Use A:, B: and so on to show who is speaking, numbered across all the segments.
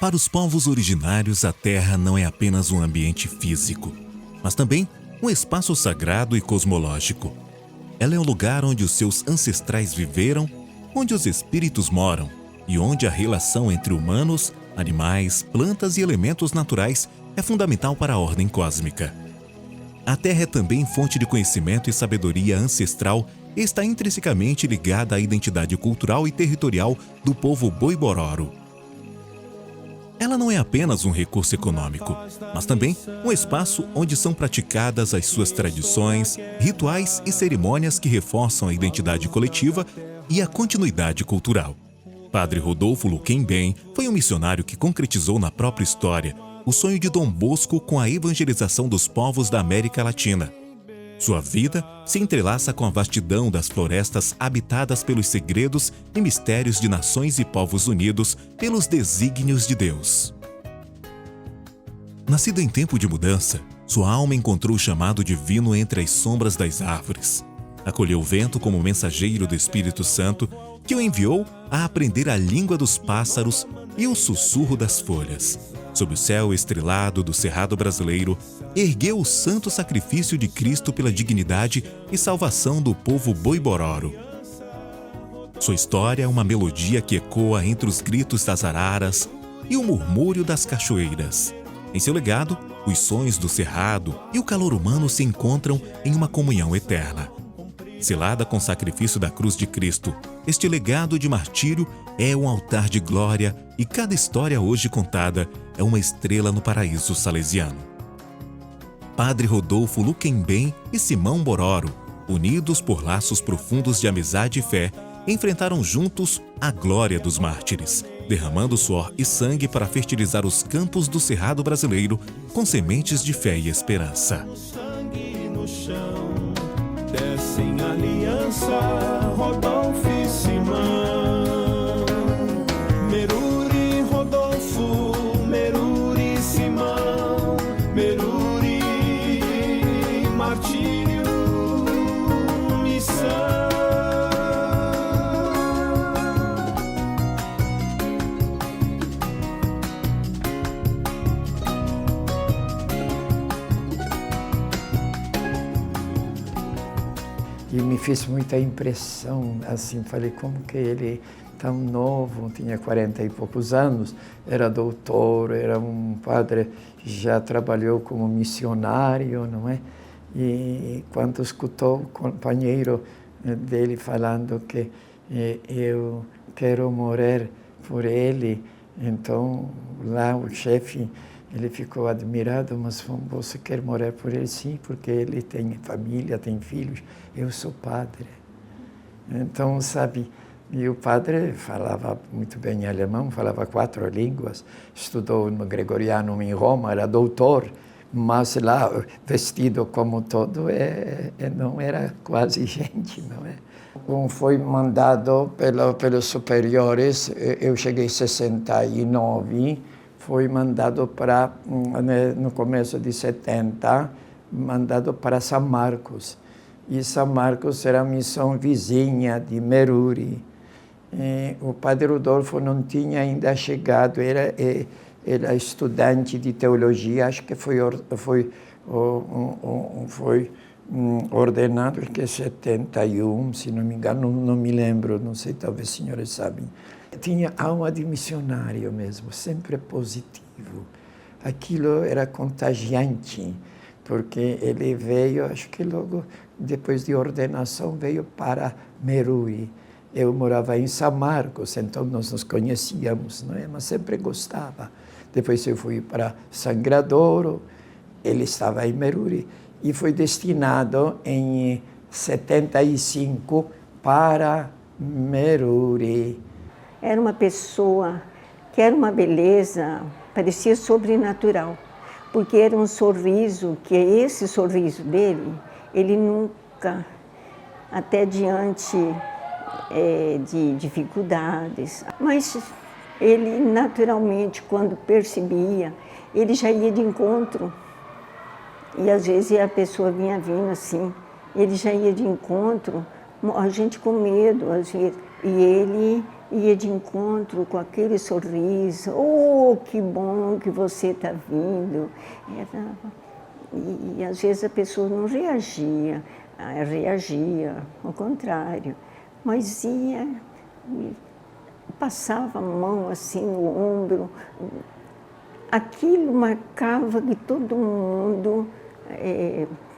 A: Para os povos originários, a Terra não é apenas um ambiente físico, mas também um espaço sagrado e cosmológico. Ela é o lugar onde os seus ancestrais viveram, onde os espíritos moram e onde a relação entre humanos, animais, plantas e elementos naturais é fundamental para a ordem cósmica. A Terra é também fonte de conhecimento e sabedoria ancestral e está intrinsecamente ligada à identidade cultural e territorial do povo Boi-Bororo. Ela não é apenas um recurso econômico, mas também um espaço onde são praticadas as suas tradições, rituais e cerimônias que reforçam a identidade coletiva e a continuidade cultural. Padre Rodolfo Luquem-Bem foi um missionário que concretizou na própria história o sonho de Dom Bosco com a evangelização dos povos da América Latina. Sua vida se entrelaça com a vastidão das florestas habitadas pelos segredos e mistérios de nações e povos unidos pelos desígnios de Deus. Nascido em tempo de mudança, sua alma encontrou o chamado divino entre as sombras das árvores. Acolheu o vento como mensageiro do Espírito Santo, que o enviou a aprender a língua dos pássaros e o sussurro das folhas. Sob o céu estrelado do Cerrado brasileiro, ergueu o santo sacrifício de Cristo pela dignidade e salvação do povo Boi-Bororo. Sua história é uma melodia que ecoa entre os gritos das araras e o murmúrio das cachoeiras. Em seu legado, os sons do Cerrado e o calor humano se encontram em uma comunhão eterna. Selada com o sacrifício da cruz de Cristo, este legado de martírio é um altar de glória e cada história hoje contada é uma estrela no paraíso salesiano. Padre Rodolfo Luquem-Bem e Simão Bororo, unidos por laços profundos de amizade e fé, enfrentaram juntos a glória dos mártires, derramando suor e sangue para fertilizar os campos do Cerrado brasileiro com sementes de fé e esperança.
B: Descem aliança, Rodolfo e Simão. Meruri, Rodolfo, Meruri, Simão. Meruri, martírio, missão.
C: E me fez muita impressão, assim, falei, como que ele, tão novo, tinha 40 e poucos anos, era doutor, era um padre, já trabalhou como missionário, não é? E quando escutou o companheiro dele falando que eu quero morrer por ele, então lá o chefe, ele ficou admirado, mas você quer morrer por ele? Sim, porque ele tem família, tem filhos, eu sou padre. Então, sabe, e o padre falava muito bem alemão, falava 4 línguas, estudou no Gregoriano em Roma, era doutor, mas lá, vestido como todo, não era quase gente, não é? Foi mandado pelos superiores, eu cheguei em 69, foi mandado para, no começo de 70, mandado para São Marcos. E São Marcos era a missão vizinha de Meruri. O padre Rodolfo não tinha ainda chegado, era estudante de teologia, acho que foi ordenado em 71, se não me engano, não me lembro, não sei, talvez os senhores sabem. Tinha alma de missionário mesmo, sempre positivo. Aquilo era contagiante, porque ele veio, acho que logo depois de ordenação, veio para Meruri. Eu morava em São Marcos, então nós nos conhecíamos, não é? Mas sempre gostava. Depois eu fui para Sangradouro, ele estava em Meruri, e foi destinado em 75 para Meruri.
D: Era uma pessoa que era uma beleza, parecia sobrenatural, porque era um sorriso, que esse sorriso dele, ele nunca, até diante de dificuldades, mas ele naturalmente, quando percebia, ele já ia de encontro, e às vezes a pessoa vinha vindo assim, ele já ia de encontro, a gente com medo, às vezes, e ele ia de encontro com aquele sorriso. Oh, que bom que você está vindo. E às vezes a pessoa não reagia, ao contrário. Mas ia, passava a mão assim no ombro. Aquilo marcava que todo mundo,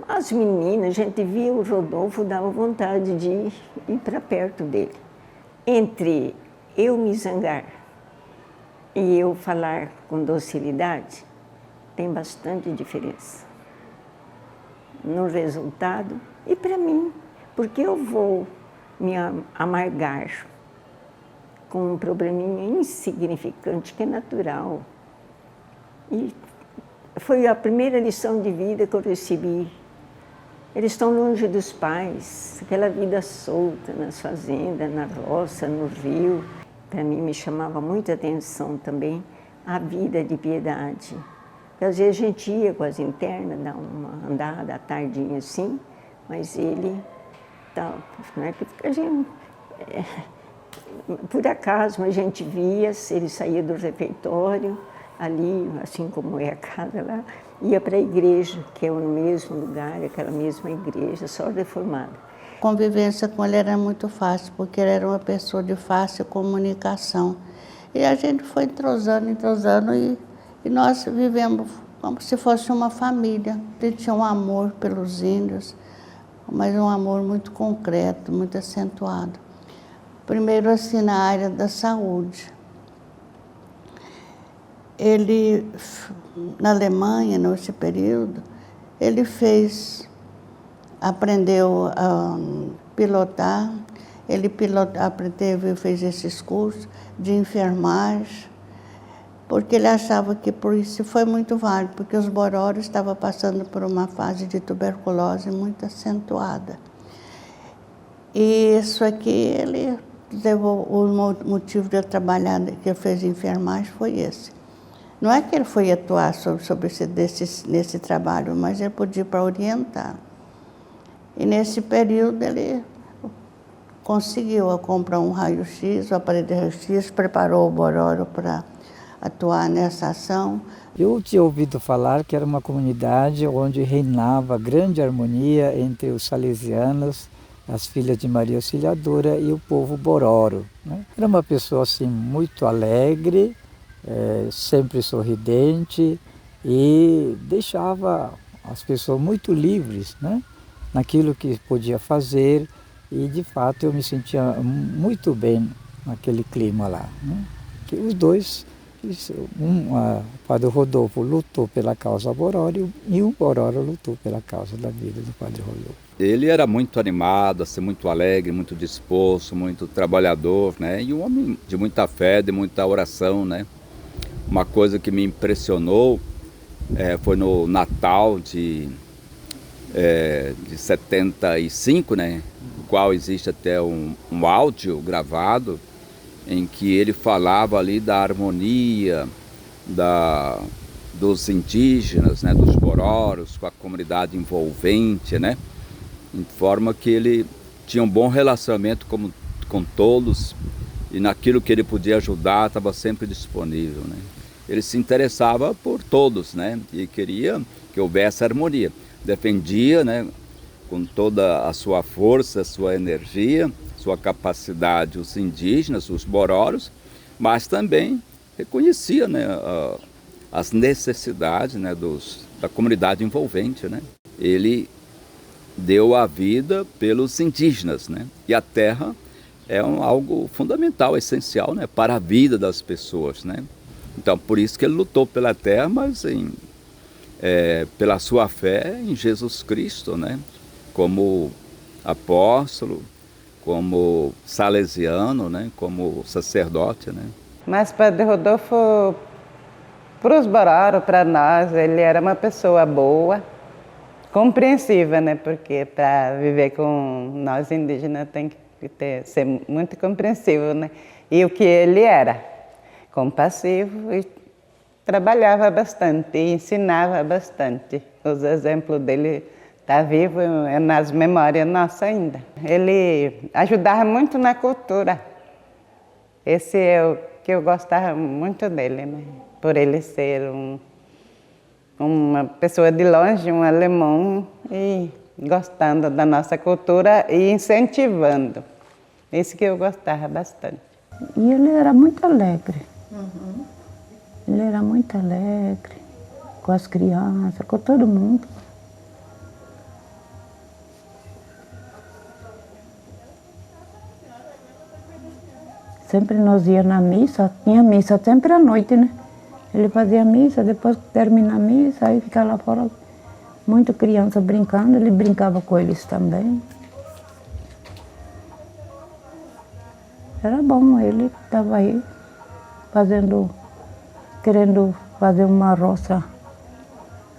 D: as meninas, a gente via o Rodolfo, dava vontade de ir para perto dele. Entre eu me zangar e eu falar com docilidade, tem bastante diferença no resultado e para mim, porque eu vou me amargar com um probleminha insignificante que é natural. E foi a primeira lição de vida que eu recebi. Eles estão longe dos pais, aquela vida solta nas fazendas, na roça, no rio. Para mim me chamava muita atenção também a vida de Piedade. Porque às vezes a gente ia com as internas, dar uma andada à tardinha assim, mas ele, não é que a gente, por acaso a gente via, ele saía do refeitório, ali, assim como é a casa lá, ia para a igreja, que é no mesmo lugar, aquela mesma igreja, só reformada.
E: A convivência com ele era muito fácil, porque ele era uma pessoa de fácil comunicação. E a gente foi entrosando e nós vivemos como se fosse uma família. Ele tinha um amor pelos índios, mas um amor muito concreto, muito acentuado. Primeiro, assim, na área da saúde. Ele, na Alemanha, nesse período, ele aprendeu a pilotar, fez esses cursos de enfermagem, porque ele achava que por isso foi muito válido, porque os Bororo estavam passando por uma fase de tuberculose muito acentuada. E isso aqui, o motivo de eu trabalhar, que eu fiz enfermagem, foi esse. Não é que ele foi atuar nesse trabalho, mas ele podia para orientar. E nesse período ele conseguiu comprar um raio-x, o aparelho de raio-x, preparou o Bororo para atuar nessa ação.
F: Eu tinha ouvido falar que era uma comunidade onde reinava grande harmonia entre os salesianos, as filhas de Maria Auxiliadora e o povo Bororo, né? Era uma pessoa assim muito alegre, sempre sorridente e deixava as pessoas muito livres, né, naquilo que podia fazer, e de fato eu me sentia muito bem naquele clima lá, né? Que os dois, o Padre Rodolfo lutou pela causa Bororo e o Bororo lutou pela causa da vida do Padre Rodolfo.
G: Ele era muito animado, assim, muito alegre, muito disposto, muito trabalhador, né, e um homem de muita fé, de muita oração, né. Uma coisa que me impressionou foi no Natal de 75, né, no qual existe até um áudio gravado, em que ele falava ali da harmonia dos indígenas, né, dos Bororos, com a comunidade envolvente, né, em forma que ele tinha um bom relacionamento com todos, e naquilo que ele podia ajudar estava sempre disponível, né. Ele se interessava por todos, né, e queria que houvesse harmonia. Defendia, né, com toda a sua força, a sua energia, sua capacidade, os indígenas, os Bororos, mas também reconhecia, né, as necessidades, né, da comunidade envolvente, né. Ele deu a vida pelos indígenas, né, e a terra é algo fundamental, essencial, né, para a vida das pessoas, né. Então, por isso que ele lutou pela terra, mas pela sua fé em Jesus Cristo, né? Como apóstolo, como salesiano, né? Como sacerdote, né?
H: Mas Padre Rodolfo, para os Bororo, para nós, ele era uma pessoa boa, compreensiva, né? Porque para viver com nós indígenas tem que ser muito compreensivo, né? E o que ele era? Compassivo, e trabalhava bastante e ensinava bastante. Os exemplos dele estão vivos nas memórias nossas ainda. Ele ajudava muito na cultura. Esse é o que eu gostava muito dele, né? Por ele ser uma pessoa de longe, um alemão, e gostando da nossa cultura e incentivando. Isso que eu gostava bastante.
I: E ele era muito alegre. Ele era muito alegre com as crianças, com todo mundo. Sempre nós íamos na missa, tinha missa sempre à noite, né? Ele fazia missa, depois que termina a missa, aí ficava lá fora, muita criança brincando, ele brincava com eles também. Era bom, ele estava aí querendo fazer uma roça.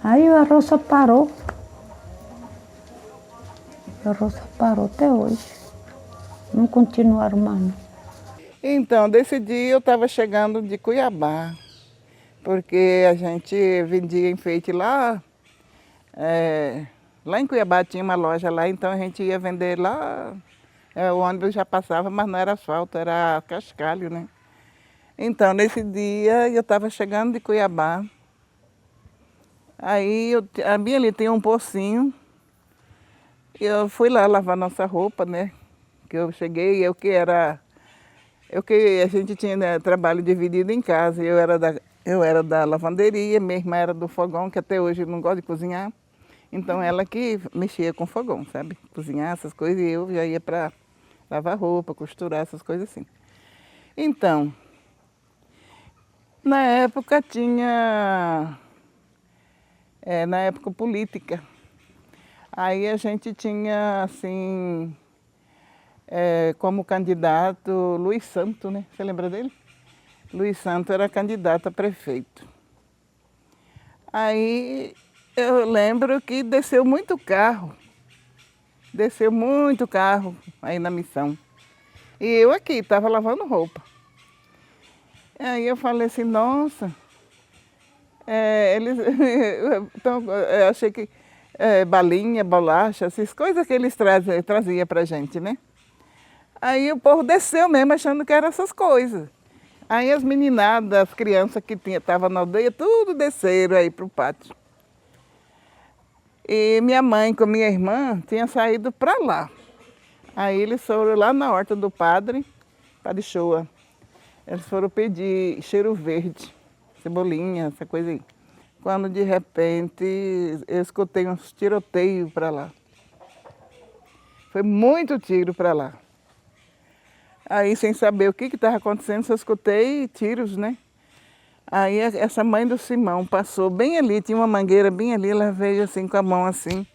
I: Aí a roça parou. A roça parou até hoje. Não continuaram mais, não.
J: Então, desse dia eu estava chegando de Cuiabá, porque a gente vendia enfeite lá. Lá em Cuiabá tinha uma loja lá, então a gente ia vender lá. O ônibus já passava, mas não era asfalto, era cascalho, né? Então, nesse dia eu estava chegando de Cuiabá. Aí, bem ali tem um pocinho. Eu fui lá lavar nossa roupa, né? Que eu cheguei, a gente tinha, né, trabalho dividido em casa. Eu era da lavanderia, minha irmã era do fogão, que até hoje eu não gosto de cozinhar. Então ela que mexia com o fogão, sabe? Cozinhar essas coisas e eu já ia para lavar roupa, costurar, essas coisas assim. Então, na época tinha... na época política. Aí a gente tinha, assim... como candidato Luiz Santo, né? Você lembra dele? Luiz Santo era candidato a prefeito. Aí eu lembro que desceu muito carro aí na missão. E eu aqui, estava lavando roupa. Aí eu falei assim, nossa, então, eu achei que balinha, bolacha, essas coisas que eles traziam pra gente, né? Aí o povo desceu mesmo achando que eram essas coisas. Aí as meninadas, as crianças que estavam na aldeia, tudo desceram aí para o pátio. E minha mãe com minha irmã tinha saído para lá. Aí eles foram lá na horta do padre Shoa. Eles foram pedir cheiro verde, cebolinha, essa coisa aí. Quando de repente eu escutei uns tiroteios para lá. Foi muito tiro para lá. Aí, sem saber o que estava acontecendo, só escutei tiros, né? Aí, essa mãe do Simão passou bem ali, tinha uma mangueira bem ali, ela veio assim, com a mão assim,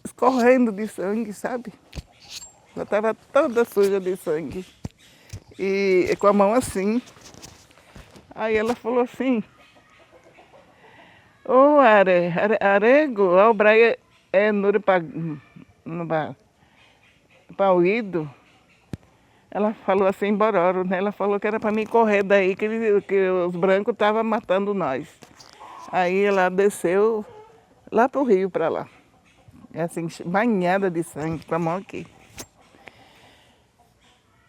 J: escorrendo de sangue, sabe? Ela estava toda suja de sangue. E com a mão assim. Aí ela falou assim, ô Arego, o Braia é nure para Pauído. Ela falou assim em Bororo, né? Ela falou que era para mim correr daí, que os brancos estavam matando nós. Aí ela desceu lá para o rio, para lá. Assim, banhada de sangue, com a mão aqui.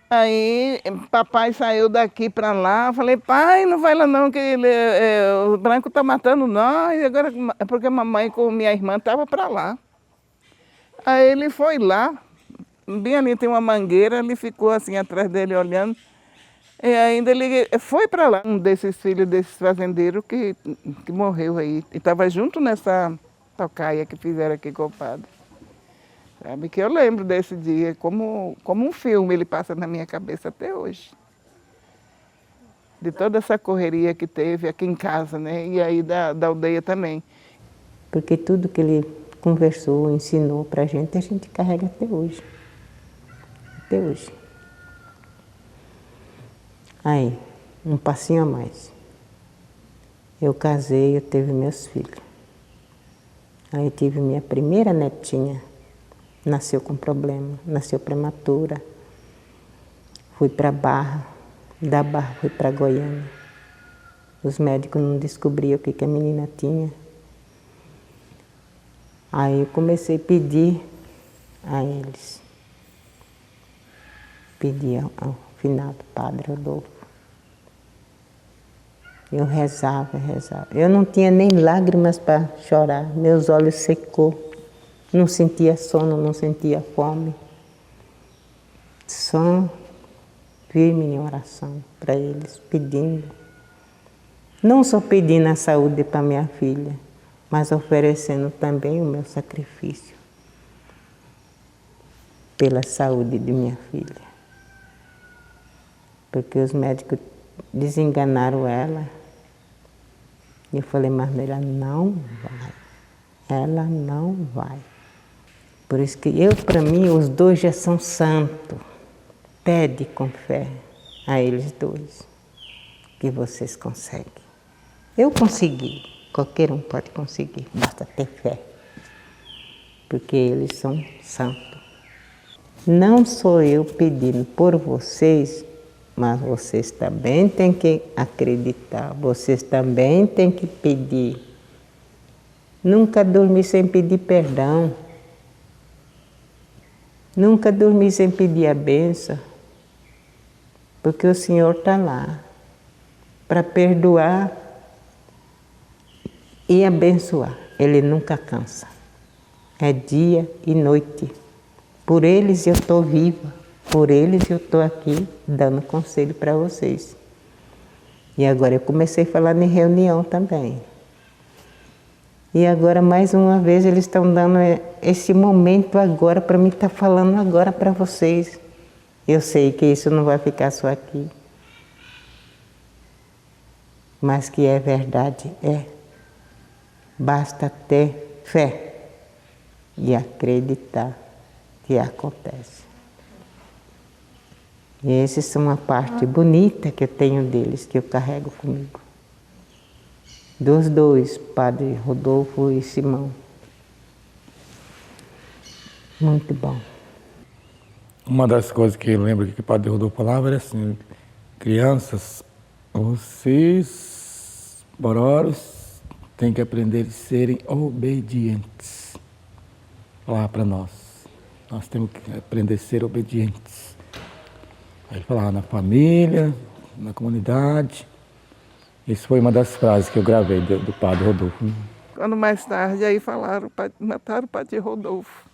J: Aí papai saiu daqui para lá, falei, pai, não vai lá não, que os brancos estão matando nós, e agora é porque a mamãe com minha irmã estavam para lá. Aí ele foi lá, bem ali tem uma mangueira, ele ficou assim atrás dele olhando. E ainda ele foi para lá, um desses filhos desses fazendeiros que morreu aí. E estava junto nessa tocaia que fizeram aqui com o padre. Sabe que eu lembro desse dia, como um filme ele passa na minha cabeça até hoje. De toda essa correria que teve aqui em casa, né? E aí da aldeia também.
K: Porque tudo que ele conversou, ensinou para a gente carrega até hoje. Até hoje. Aí, um passinho a mais. Eu casei, eu tive meus filhos. Aí tive minha primeira netinha. Nasceu com problema, nasceu prematura. Fui para Barra, da Barra fui para Goiânia. Os médicos não descobriam o que a menina tinha. Aí eu comecei a pedir a eles despedir ao finado Padre Rodolfo. Eu rezava, rezava. Eu não tinha nem lágrimas para chorar, meus olhos secou. Não sentia sono, não sentia fome. Só firme em oração para eles, pedindo. Não só pedindo a saúde para minha filha, mas oferecendo também o meu sacrifício pela saúde de minha filha. Porque os médicos desenganaram ela. E eu falei, mas ela não vai. Ela não vai. Por isso que para mim, os dois já são santos. Pede com fé a eles dois, que vocês conseguem. Eu consegui, qualquer um pode conseguir, basta ter fé. Porque eles são santos. Não sou eu pedindo por vocês, mas vocês também têm que acreditar, vocês também têm que pedir. Nunca dormi sem pedir perdão. Nunca dormi sem pedir a bênção, porque o Senhor está lá para perdoar e abençoar. Ele nunca cansa. É dia e noite. Por eles eu estou viva, por eles eu estou aqui dando conselho para vocês. E agora eu comecei a falar em reunião também. E agora, mais uma vez, eles estão dando esse momento agora para mim estar falando agora para vocês. Eu sei que isso não vai ficar só aqui. Mas que é verdade, é. Basta ter fé e acreditar que acontece. E esses são a parte bonita que eu tenho deles, que eu carrego comigo. Dos dois, Padre Rodolfo e Simão. Muito bom.
L: Uma das coisas que eu lembro que o Padre Rodolfo falava era assim, crianças, vocês, bororos, têm que aprender a serem obedientes. Falar para nós. Nós temos que aprender a ser obedientes. Aí ele falava na família, na comunidade. Isso foi uma das frases que eu gravei do Padre Rodolfo.
J: Quando mais tarde, aí falaram, mataram o Padre Rodolfo.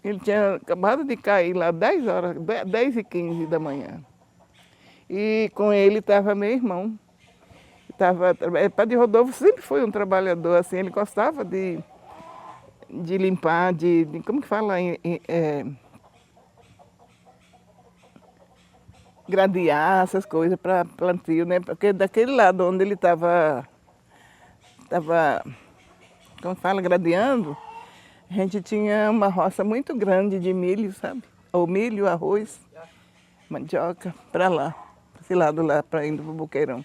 J: Ele tinha acabado de cair lá 10h15 da manhã. E com ele estava meu irmão. Padre Rodolfo sempre foi um trabalhador, assim, ele gostava de limpar, como que fala? Gradear essas coisas para plantio, né? Porque daquele lado onde ele estava, como fala, gradeando, a gente tinha uma roça muito grande de milho, sabe? Ou milho, arroz, mandioca, para lá, para esse lado lá, para indo para o Boqueirão.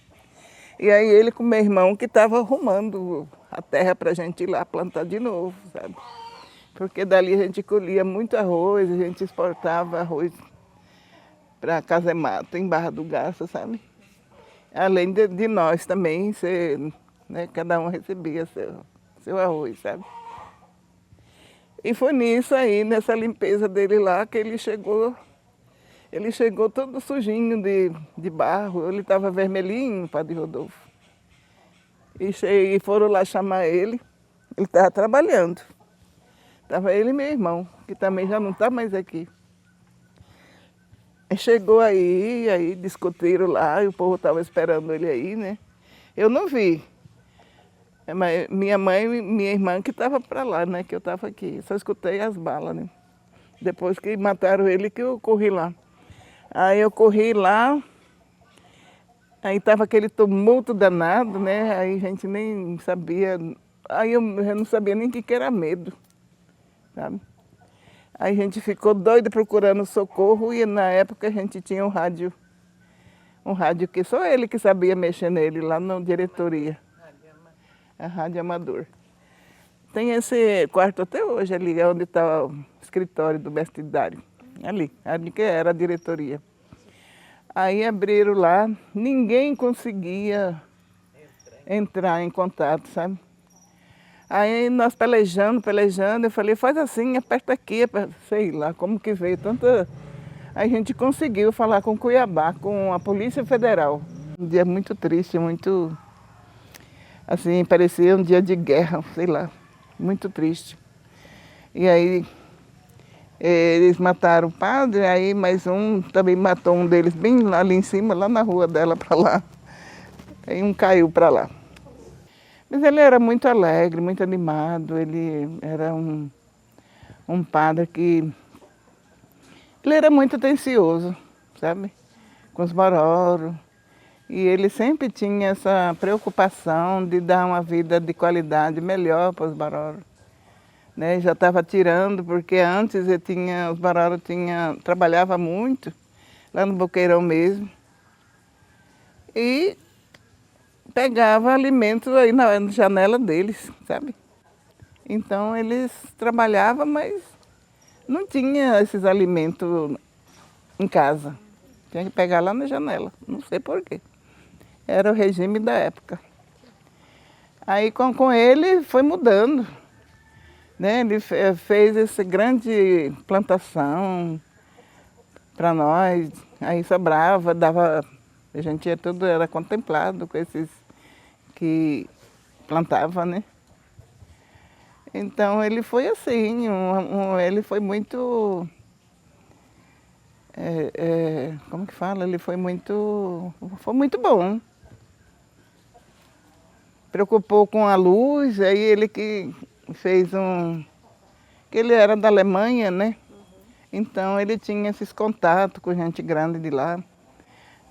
J: E aí ele com meu irmão que estava arrumando a terra para a gente ir lá plantar de novo, sabe? Porque dali a gente colhia muito arroz, a gente exportava arroz para Casemato, em Barra do Garça, sabe? Além de nós também, né, cada um recebia seu arroz, sabe? E foi nisso aí, nessa limpeza dele lá, que ele chegou todo sujinho de barro, ele estava vermelhinho, Padre Rodolfo. E foram lá chamar ele estava trabalhando. Estava ele e meu irmão, que também já não está mais aqui. Chegou aí discutiram lá, e o povo estava esperando ele aí, né? Eu não vi. Mas minha mãe e minha irmã que estavam para lá, né? Que eu estava aqui. Só escutei as balas, né? Depois que mataram ele, que eu corri lá. Aí eu corri lá, aí estava aquele tumulto danado, né? Aí a gente nem sabia, aí eu não sabia nem o que era medo, sabe? Aí a gente ficou doido procurando socorro e na época a gente tinha um rádio que só ele que sabia mexer nele, lá na diretoria. A Rádio Amador. Tem esse quarto até hoje ali, onde está o escritório do mestre Dário. Ali que era a diretoria. Aí abriram lá, ninguém conseguia entrar em contato, sabe? Aí nós pelejando, eu falei, faz assim, aperta aqui, sei lá, como que veio a gente conseguiu falar com Cuiabá, com a Polícia Federal. Um dia muito triste, muito... assim, parecia um dia de guerra, sei lá, muito triste. E aí eles mataram o padre, aí mais um também matou um deles bem lá ali em cima, lá na rua dela para lá. Aí um caiu para lá. Mas ele era muito alegre, muito animado, ele era um padre que... ele era muito atencioso, sabe? Com os bororos. E ele sempre tinha essa preocupação de dar uma vida de qualidade melhor para os bororos. Né? Já estava tirando, porque antes os bororos trabalhava muito, lá no Boqueirão mesmo. E pegava alimentos aí na janela deles, sabe? Então eles trabalhavam, mas não tinha esses alimentos em casa. Tinha que pegar lá na janela, não sei porquê. Era o regime da época. Aí com ele foi mudando. Né? Ele fez essa grande plantação para nós, aí sobrava, dava, a gente era contemplado com esses que plantavam, né? Então ele foi assim, ele foi muito, como que fala? Ele foi muito bom. Preocupou com a luz, aí ele que fez que ele era da Alemanha, né? Então ele tinha esses contatos com gente grande de lá.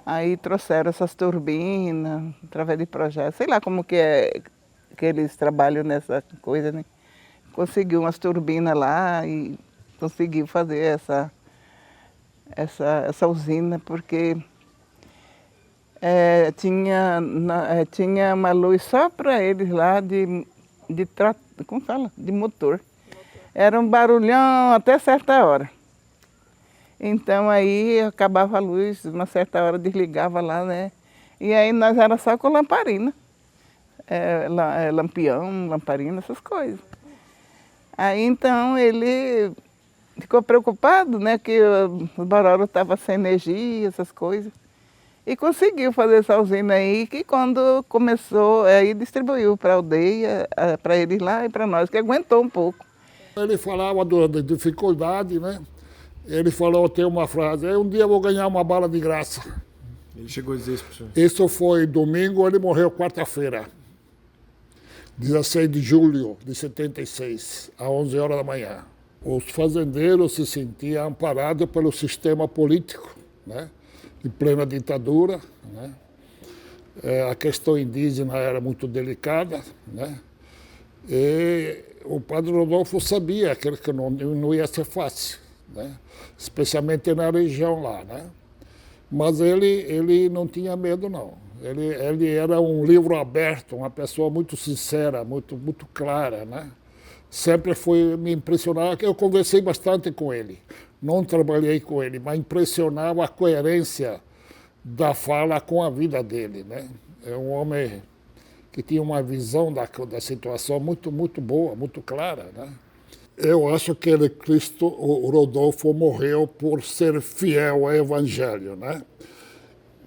J: Aí trouxeram essas turbinas, através de projetos, sei lá como que eles trabalham nessa coisa, né? Conseguiu umas turbinas lá e conseguiu fazer essa usina, porque tinha uma luz só para eles lá como fala? De motor. Era um barulhão até certa hora. Então aí acabava a luz, uma certa hora desligava lá, né? E aí nós era só com lamparina. Lampião, lamparina, essas coisas. Aí então ele ficou preocupado, né? Que o Bororo estava sem energia, essas coisas. E conseguiu fazer essa usina aí, que quando começou, aí distribuiu para a aldeia, para eles lá e para nós, que aguentou um pouco.
M: Ele falava da dificuldade, né? Ele falou, tem uma frase, um dia eu vou ganhar uma bala de graça.
N: Ele chegou a dizer isso para o senhor?
M: Isso foi domingo, ele morreu quarta-feira, 16 de julho de 76, às 11 horas da manhã. Os fazendeiros se sentiam amparados pelo sistema político, né? Em plena ditadura, né? A questão indígena era muito delicada, né? E o padre Rodolfo sabia que não ia ser fácil, né? Especialmente na região lá, né? Mas ele não tinha medo, não. Ele era um livro aberto, uma pessoa muito sincera, muito clara, né? Sempre me impressionava, que eu conversei bastante com ele. Não trabalhei com ele, mas impressionava a coerência da fala com a vida dele, né? É um homem que tinha uma visão da situação muito boa, muito clara, né? Eu acho que o Rodolfo morreu por ser fiel ao Evangelho, né?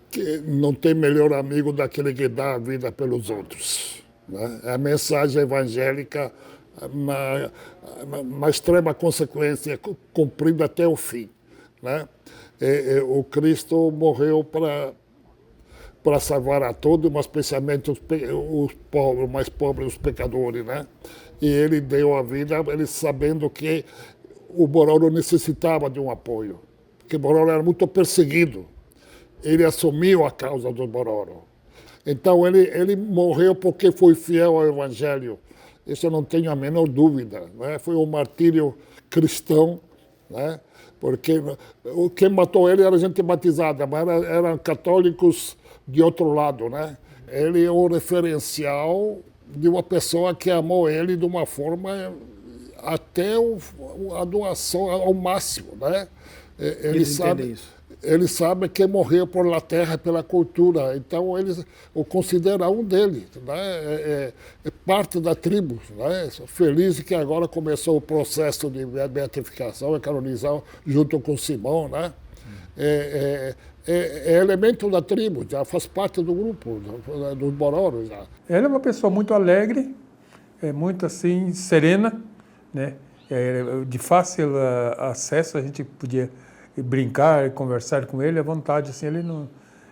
M: Que não tem melhor amigo daquele que dá a vida pelos outros, né? A mensagem evangélica na extrema consequência, cumprida até o fim, né? O Cristo morreu para salvar a todos, mas especialmente os pobres, mais pobres, os pecadores, né? E ele deu a vida, ele sabendo que o Bororo necessitava de um apoio, porque o Bororo era muito perseguido. Ele assumiu a causa do Bororo. Então ele morreu porque foi fiel ao Evangelho. Isso eu não tenho a menor dúvida, né? Foi um martírio cristão, né? Porque quem matou ele era gente batizada, mas eram católicos de outro lado, né? Ele é um referencial de uma pessoa que amou ele de uma forma até a doação ao máximo, né? Ele sabe que morreu por la terra, pela cultura, então ele o considera um dele, né? É parte da tribo, né? Feliz que agora começou o processo de beatificação e canonização junto com Simão, né? é elemento da tribo, já faz parte do grupo, dos Bororos. Já.
O: Ela é uma pessoa muito alegre, muito assim, serena, né? De fácil acesso, a gente podia brincar, conversar com ele à vontade, assim, ele não...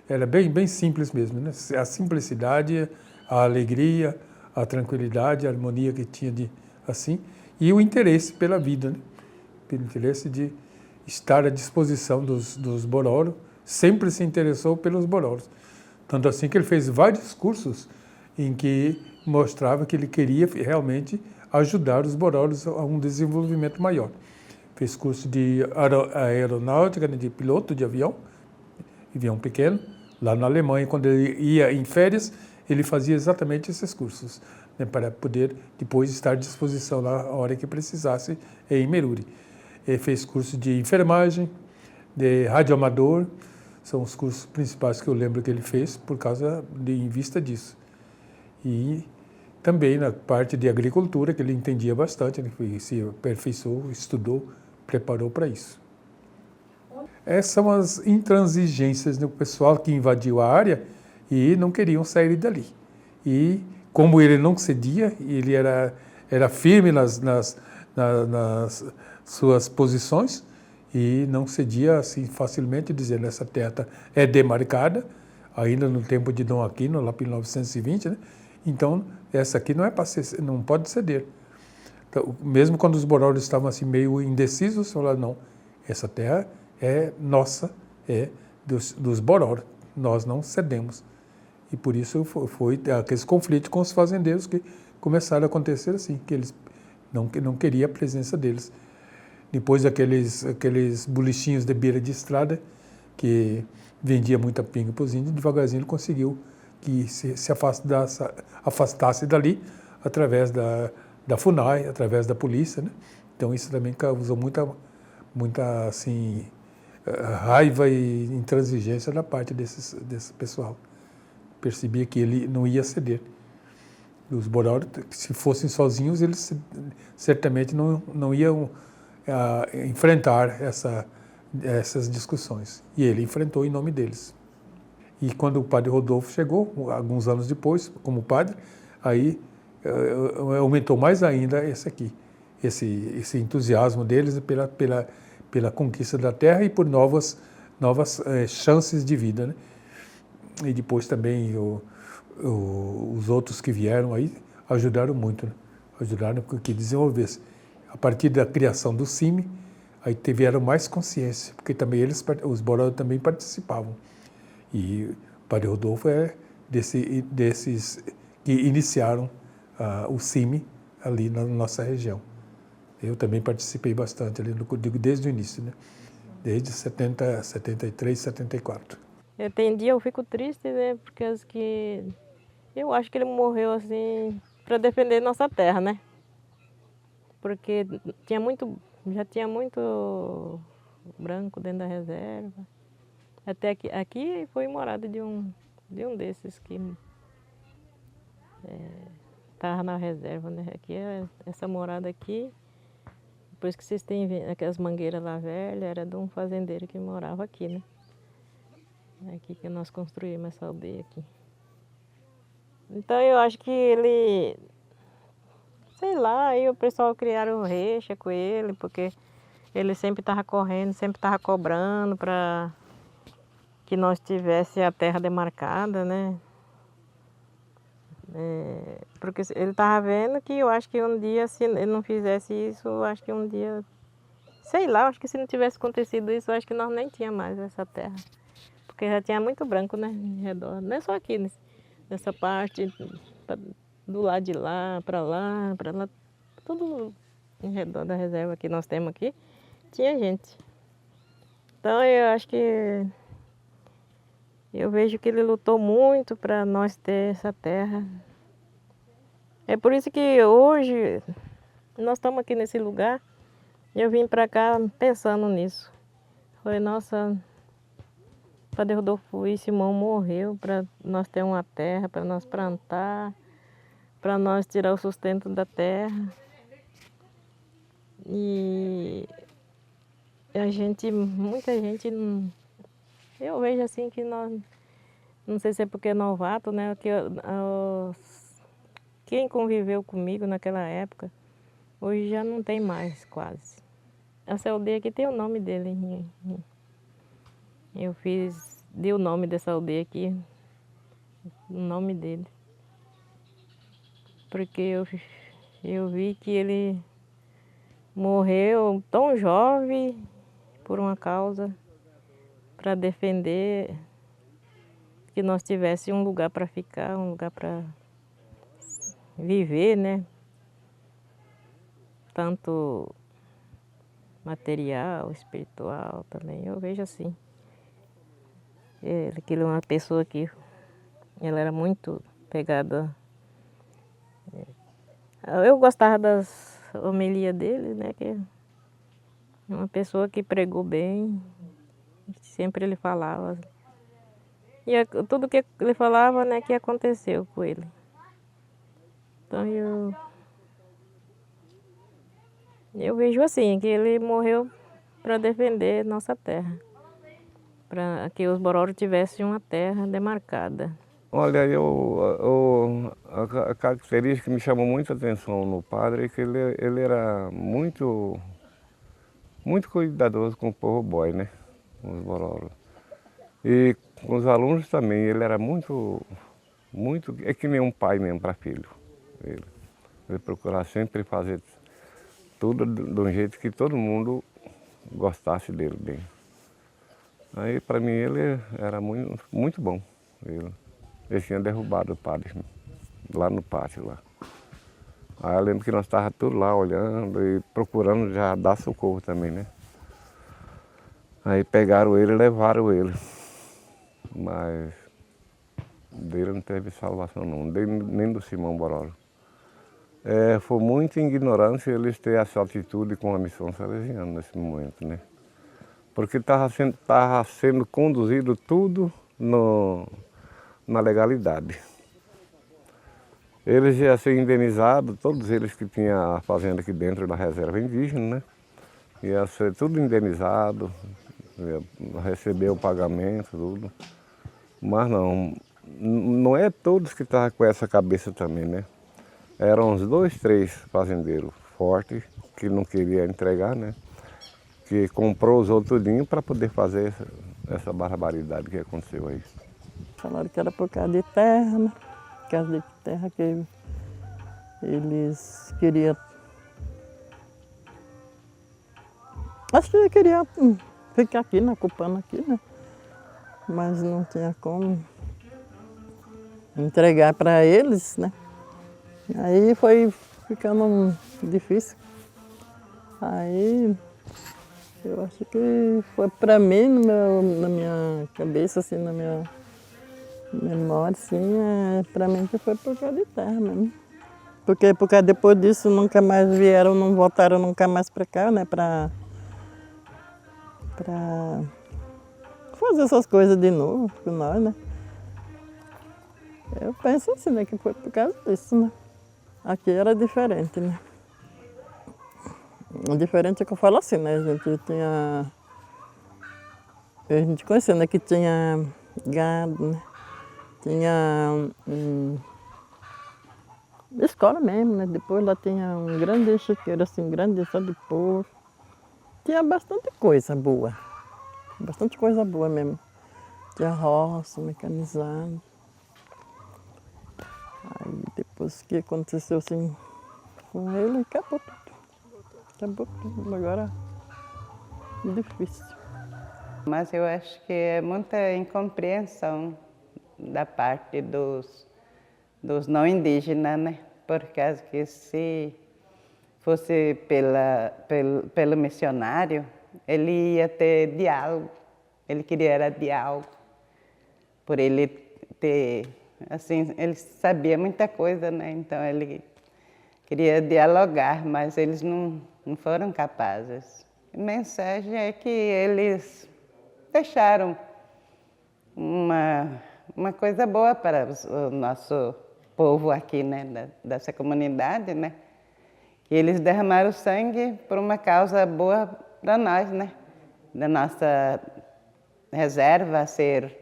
O: Era bem simples mesmo, né? A simplicidade, a alegria, a tranquilidade, a harmonia que tinha assim, e o interesse pela vida, né? Pelo interesse de estar à disposição dos Bororos, sempre se interessou pelos Bororos. Tanto assim que ele fez vários cursos em que mostrava que ele queria realmente ajudar os Bororos a um desenvolvimento maior. Fez curso de aeronáutica, né, de piloto de avião pequeno, lá na Alemanha. Quando ele ia em férias, ele fazia exatamente esses cursos, né, para poder depois estar à disposição lá a hora que precisasse em Meruri. Ele fez curso de enfermagem, de radioamador, são os cursos principais que eu lembro que ele fez em vista disso. E também na parte de agricultura, que ele entendia bastante, ele se aperfeiçoou, estudou, preparou para isso. Essas são as intransigências do pessoal que invadiu a área e não queriam sair dali. E como ele não cedia, ele era firme nas suas posições e não cedia assim facilmente, dizendo essa terra é demarcada, ainda no tempo de Dom Aquino, lá em 1920, né? Então essa aqui não pode ceder. Então, mesmo quando os Bororos estavam assim meio indecisos, falaram, não, essa terra é nossa, é dos Bororos, nós não cedemos. E por isso foi aqueles conflitos com os fazendeiros que começaram a acontecer assim, que eles não queriam a presença deles. Depois aqueles bolichinhos de beira de estrada, que vendia muita pinga para os índios, devagarzinho ele conseguiu que se afastasse dali, através da FUNAI, através da polícia, né? Então isso também causou muita assim, raiva e intransigência da parte desse pessoal. Percebia que ele não ia ceder. Os Bororos, se fossem sozinhos, eles certamente não iam enfrentar essas discussões. E ele enfrentou em nome deles. E quando o padre Rodolfo chegou, alguns anos depois, como padre, aí aumentou mais ainda esse entusiasmo deles pela conquista da terra e por novas chances de vida, né? E depois também os outros que vieram aí ajudaram muito, né? Ajudaram que desenvolvesse. A partir da criação do CIMI, aí tiveram mais consciência, porque também os Bororos também participavam. E o padre Rodolfo é desses que iniciaram o CIMI ali na nossa região. Eu também participei bastante ali, desde o início, né? Desde 73, 74.
P: Tem dia eu fico triste, né? Porque eu acho que ele morreu assim para defender nossa terra, né? Porque já tinha muito branco dentro da reserva. Até aqui foi morada de um desses que estava na reserva, né? Aqui essa morada aqui, depois que vocês têm aquelas mangueiras lá velhas, era de um fazendeiro que morava aqui, né? É aqui que nós construímos essa aldeia aqui. Então eu acho que ele, sei lá, aí o pessoal criaram reixa com ele, porque ele sempre estava correndo, sempre estava cobrando para que nós tivesse a terra demarcada, né? Porque ele estava vendo que eu acho que um dia, se ele não fizesse isso, eu acho que um dia, sei lá, acho que se não tivesse acontecido isso, eu acho que nós nem tínhamos mais essa terra. Porque já tinha muito branco, né, em redor. Não é só aqui, nessa parte, do lado de lá, para lá, tudo em redor da reserva que nós temos aqui, tinha gente. Então eu acho que eu vejo que ele lutou muito para nós ter essa terra. É por isso que hoje nós estamos aqui nesse lugar. Eu vim para cá pensando nisso. Foi nossa, Padre Rodolfo e Simão morreu para nós ter uma terra, para nós plantar, para nós tirar o sustento da terra. E muita gente Eu vejo assim que nós, não sei se é porque é novato, né? Que quem conviveu comigo naquela época, hoje já não tem mais quase. Essa aldeia aqui tem o nome dele. Eu dei o nome dessa aldeia aqui, o nome dele. Porque eu vi que ele morreu tão jovem por uma causa, para defender que nós tivéssemos um lugar para ficar, um lugar para viver, né? Tanto material, espiritual também, eu vejo assim. Ele é uma pessoa que ela era muito pegada. Eu gostava das homilias dele, né? Que é uma pessoa que pregou bem, sempre ele falava. E tudo que ele falava, né, que aconteceu com ele. Então eu vejo assim, que ele morreu para defender nossa terra, para que os Bororo tivessem uma terra demarcada.
Q: Olha, a característica que me chamou muita atenção no padre é que ele era muito cuidadoso com o povo boi, né? Com os Bororo. E com os alunos também, ele era muito, é que nem um pai mesmo para filho. Ele procurava sempre fazer tudo de um jeito que todo mundo gostasse dele bem. Aí, para mim, ele era muito bom. Ele tinha derrubado o padre lá no pátio lá. Aí eu lembro que nós estávamos tudo lá olhando e procurando já dar socorro também, né? Aí pegaram ele e levaram ele. Mas dele não teve salvação não, nem do Simão Bororo. Foi muita ignorância eles terem essa atitude com a missão salesiana nesse momento, né? Porque estava sendo conduzido tudo na legalidade. Eles iam ser indenizados, todos eles que tinham a fazenda aqui dentro da reserva indígena, né? Ia ser tudo indenizado, ia receber o pagamento, tudo. Mas não é todos que estavam com essa cabeça também, né? Eram uns 2, 3 fazendeiros fortes que não queriam entregar, né? Que comprou os outros para poder fazer essa barbaridade que aconteceu aí.
R: Falaram que era por causa de terra, né? Por causa de terra que eles queriam. Acho que eles queriam ficar aqui, né? Ocupando aqui, né? Mas não tinha como entregar para eles, né? Aí foi ficando difícil. Aí eu acho que foi para mim, na minha cabeça, assim, na minha memória, assim, para mim que foi por causa de terra mesmo. Porque depois disso nunca mais vieram, não voltaram nunca mais para cá, né? Para fazer essas coisas de novo com nós, né? Eu penso assim, né? Que foi por causa disso, né? Aqui era diferente, né? O diferente é que eu falo assim, né? A gente conhecia, né? Que tinha gado, né? Tinha escola mesmo, né? Depois lá tinha um grande chiqueiro, assim, grande só de povo. Tinha bastante coisa boa. Bastante coisa boa mesmo. Tinha roça, mecanizado. Aí depois que aconteceu assim com ele, acabou tudo. Acabou tudo. Agora é difícil.
H: Mas eu acho que é muita incompreensão da parte dos não indígenas, né? Por causa que se fosse pelo missionário, ele ia ter diálogo. Ele queria era diálogo. Por ele ter, assim, ele sabia muita coisa, né? Então ele queria dialogar, mas eles não foram capazes. A mensagem é que eles deixaram uma coisa boa para o nosso povo aqui, né? Dessa comunidade, né? Que eles derramaram sangue por uma causa boa para nós, né? Da nossa reserva a ser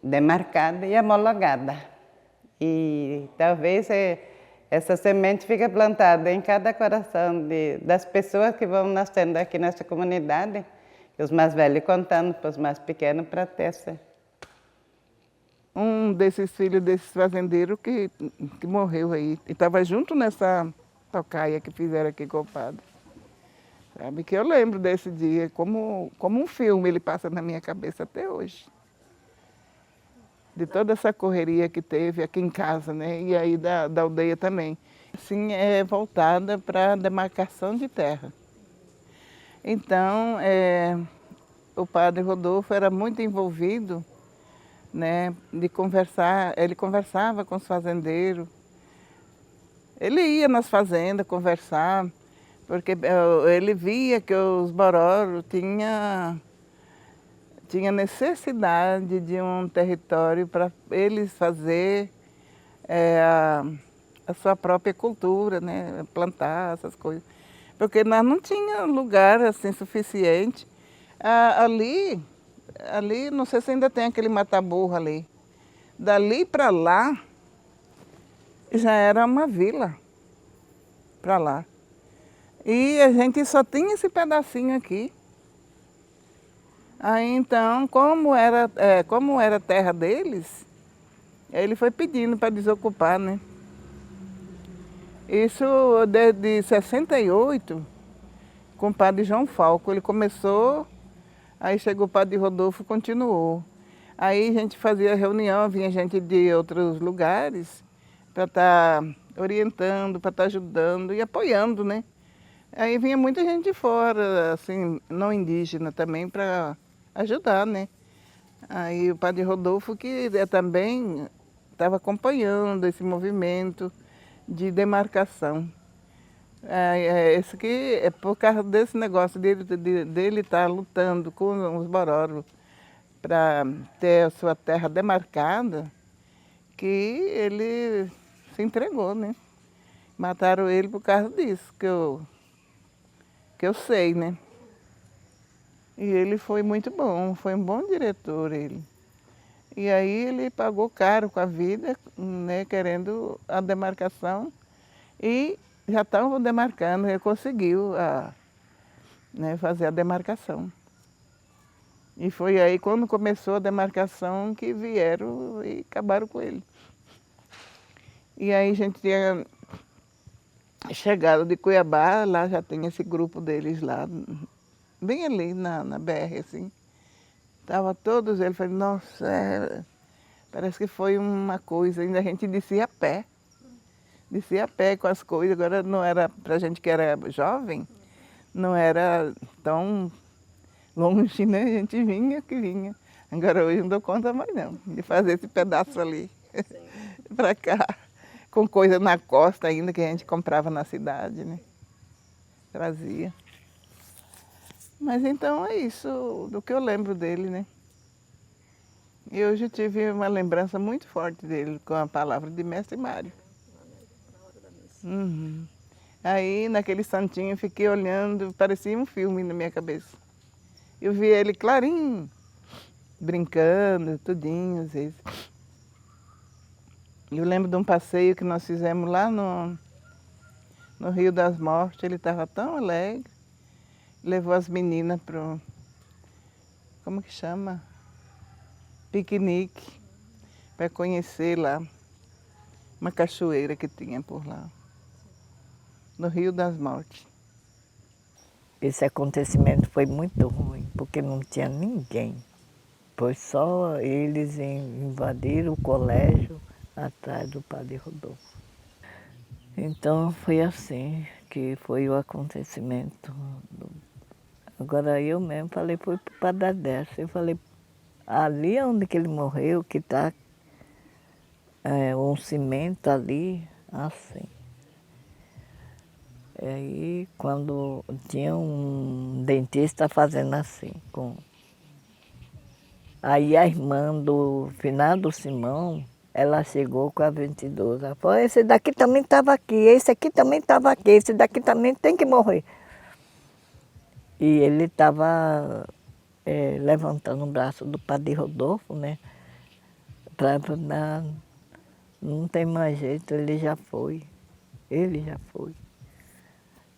H: demarcada e homologada. E talvez essa semente fique plantada em cada coração das pessoas que vão nascendo aqui nessa comunidade, os mais velhos contando para os mais pequenos para ter essa.
J: Um desses filhos desses fazendeiros que morreu aí, e estava junto nessa tocaia que fizeram aqui com o padre. Sabe que eu lembro desse dia, como um filme ele passa na minha cabeça até hoje. De toda essa correria que teve aqui em casa, né? E aí da aldeia também. Assim, é voltada para a demarcação de terra. Então, o padre Rodolfo era muito envolvido, né, de conversar, ele conversava com os fazendeiros. Ele ia nas fazendas conversar, porque ele via que os Bororos tinha necessidade de um território para eles fazer a sua própria cultura, né? Plantar essas coisas. Porque nós não tínhamos lugar assim suficiente. Ali, não sei se ainda tem aquele mata-burro ali. Dali para lá, já era uma vila, para lá. E a gente só tinha esse pedacinho aqui. Aí então, como era terra deles, ele foi pedindo para desocupar, né? Isso desde 68, com o padre João Falco. Ele começou, aí chegou o padre Rodolfo e continuou. Aí a gente fazia reunião, vinha gente de outros lugares para estar orientando, para estar ajudando e apoiando, né? Aí vinha muita gente de fora, assim, não indígena também, para ajudar, né? Aí o padre Rodolfo, que também estava acompanhando esse movimento de demarcação. Isso aqui é por causa desse negócio dele estar lutando com os Bororos para ter a sua terra demarcada, que ele se entregou, né? Mataram ele por causa disso, que eu sei, né? E ele foi muito bom, foi um bom diretor ele. E aí ele pagou caro com a vida, né, querendo a demarcação, e já estavam demarcando, ele conseguiu né, fazer a demarcação. E foi aí, quando começou a demarcação, que vieram e acabaram com ele. E aí a gente tinha chegado de Cuiabá, lá já tem esse grupo deles lá, bem ali na BR, assim. Estava todos eles, falei, nossa, parece que foi uma coisa, ainda a gente descia a pé. Descia a pé com as coisas, agora não era, pra gente que era jovem, não era tão longe, né? A gente vinha que vinha. Agora hoje não dou conta mais não, de fazer esse pedaço ali para cá, com coisa na costa ainda que a gente comprava na cidade, né? Trazia. Mas então é isso do que eu lembro dele, né? E hoje eu tive uma lembrança muito forte dele com a palavra de Mestre Mário. Uhum. Aí naquele santinho eu fiquei olhando, parecia um filme na minha cabeça. Eu vi ele clarinho, brincando, tudinho às vezes. Eu lembro de um passeio que nós fizemos lá no Rio das Mortes, ele estava tão alegre. Levou as meninas para como que chama? Piquenique, para conhecer lá uma cachoeira que tinha por lá, no Rio das Mortes.
S: Esse acontecimento foi muito ruim, porque não tinha ninguém. Pois só eles invadiram o colégio atrás do padre Rodolfo. Então foi assim que foi o acontecimento. Agora eu mesmo falei, foi para o padre Adércio. Eu falei, ali onde que ele morreu, que está um cimento ali, assim. E aí quando tinha um dentista fazendo assim, aí a irmã do finado Simão, ela chegou com a 22. Ela falou, esse daqui também estava aqui, esse aqui também estava aqui, esse daqui também tem que morrer. E ele estava levantando o braço do Padre Rodolfo, né? Não tem mais jeito, ele já foi. Ele já foi.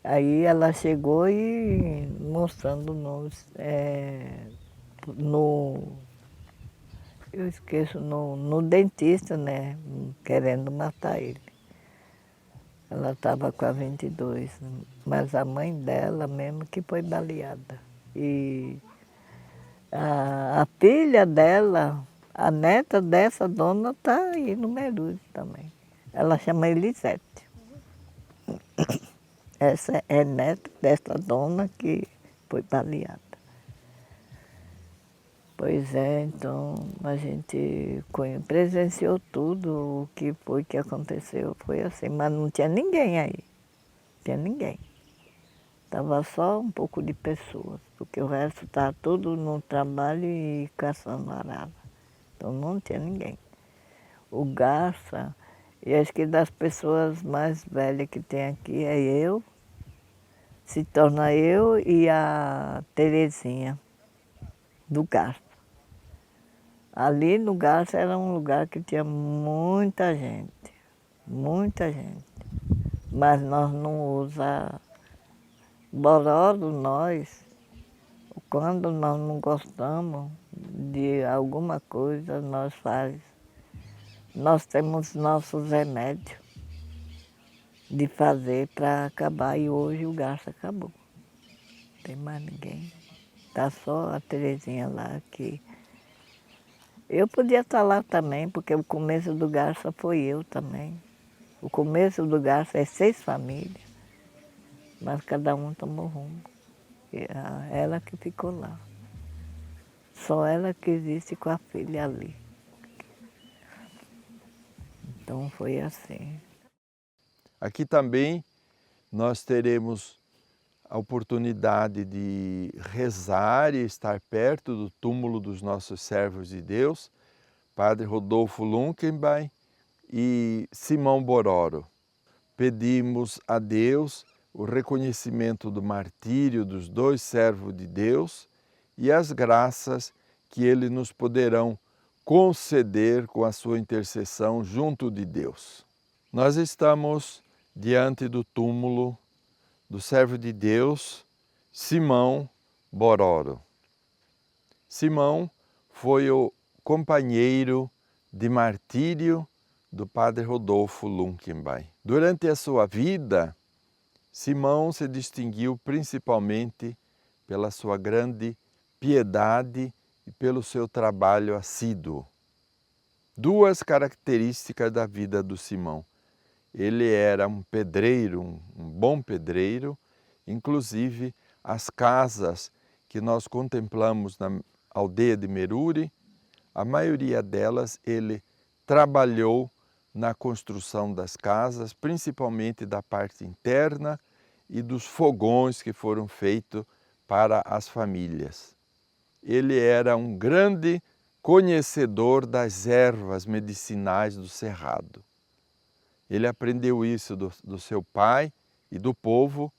S: Aí ela chegou e mostrando eu esqueço, no dentista, né? Querendo matar ele. Ela estava com a 22, mas a mãe dela mesmo que foi baleada. E a filha dela, a neta dessa dona, está aí no Merúde também. Ela chama Elisete. Essa é neta dessa dona que foi baleada. Pois é, então a gente presenciou tudo, o que foi que aconteceu, foi assim, mas não tinha ninguém aí, não tinha ninguém. Estava só um pouco de pessoas, porque o resto estava tudo no trabalho e caçando arara. Então não tinha ninguém. O Garça, e acho que das pessoas mais velhas que tem aqui é eu, se torna eu e a Terezinha, do Garça. Ali no Garça era um lugar que tinha muita gente, mas nós não usamos bororo, quando nós não gostamos de alguma coisa, nós temos nossos remédios de fazer para acabar, e hoje o Garça acabou, não tem mais ninguém, está só a Terezinha lá que... Eu podia estar lá também, porque o começo do Garça foi eu também. O começo do Garça é 6 famílias, mas cada um tomou rumo. E ela que ficou lá. Só ela que existe com a filha ali. Então foi assim.
T: Aqui também nós teremos a oportunidade de rezar e estar perto do túmulo dos nossos servos de Deus, Padre Rodolfo Lunkenbein e Simão Bororo. Pedimos a Deus o reconhecimento do martírio dos 2 servos de Deus e as graças que eles nos poderão conceder com a sua intercessão junto de Deus. Nós estamos diante do túmulo do servo de Deus, Simão Bororo. Simão foi o companheiro de martírio do Padre Rodolfo Lunkenbein. Durante a sua vida, Simão se distinguiu principalmente pela sua grande piedade e pelo seu trabalho assíduo. 2 características da vida do Simão. Ele era um pedreiro, um bom pedreiro, inclusive as casas que nós contemplamos na aldeia de Meruri, a maioria delas ele trabalhou na construção das casas, principalmente da parte interna e dos fogões que foram feitos para as famílias. Ele era um grande conhecedor das ervas medicinais do Cerrado. Ele aprendeu isso do seu pai e do povo,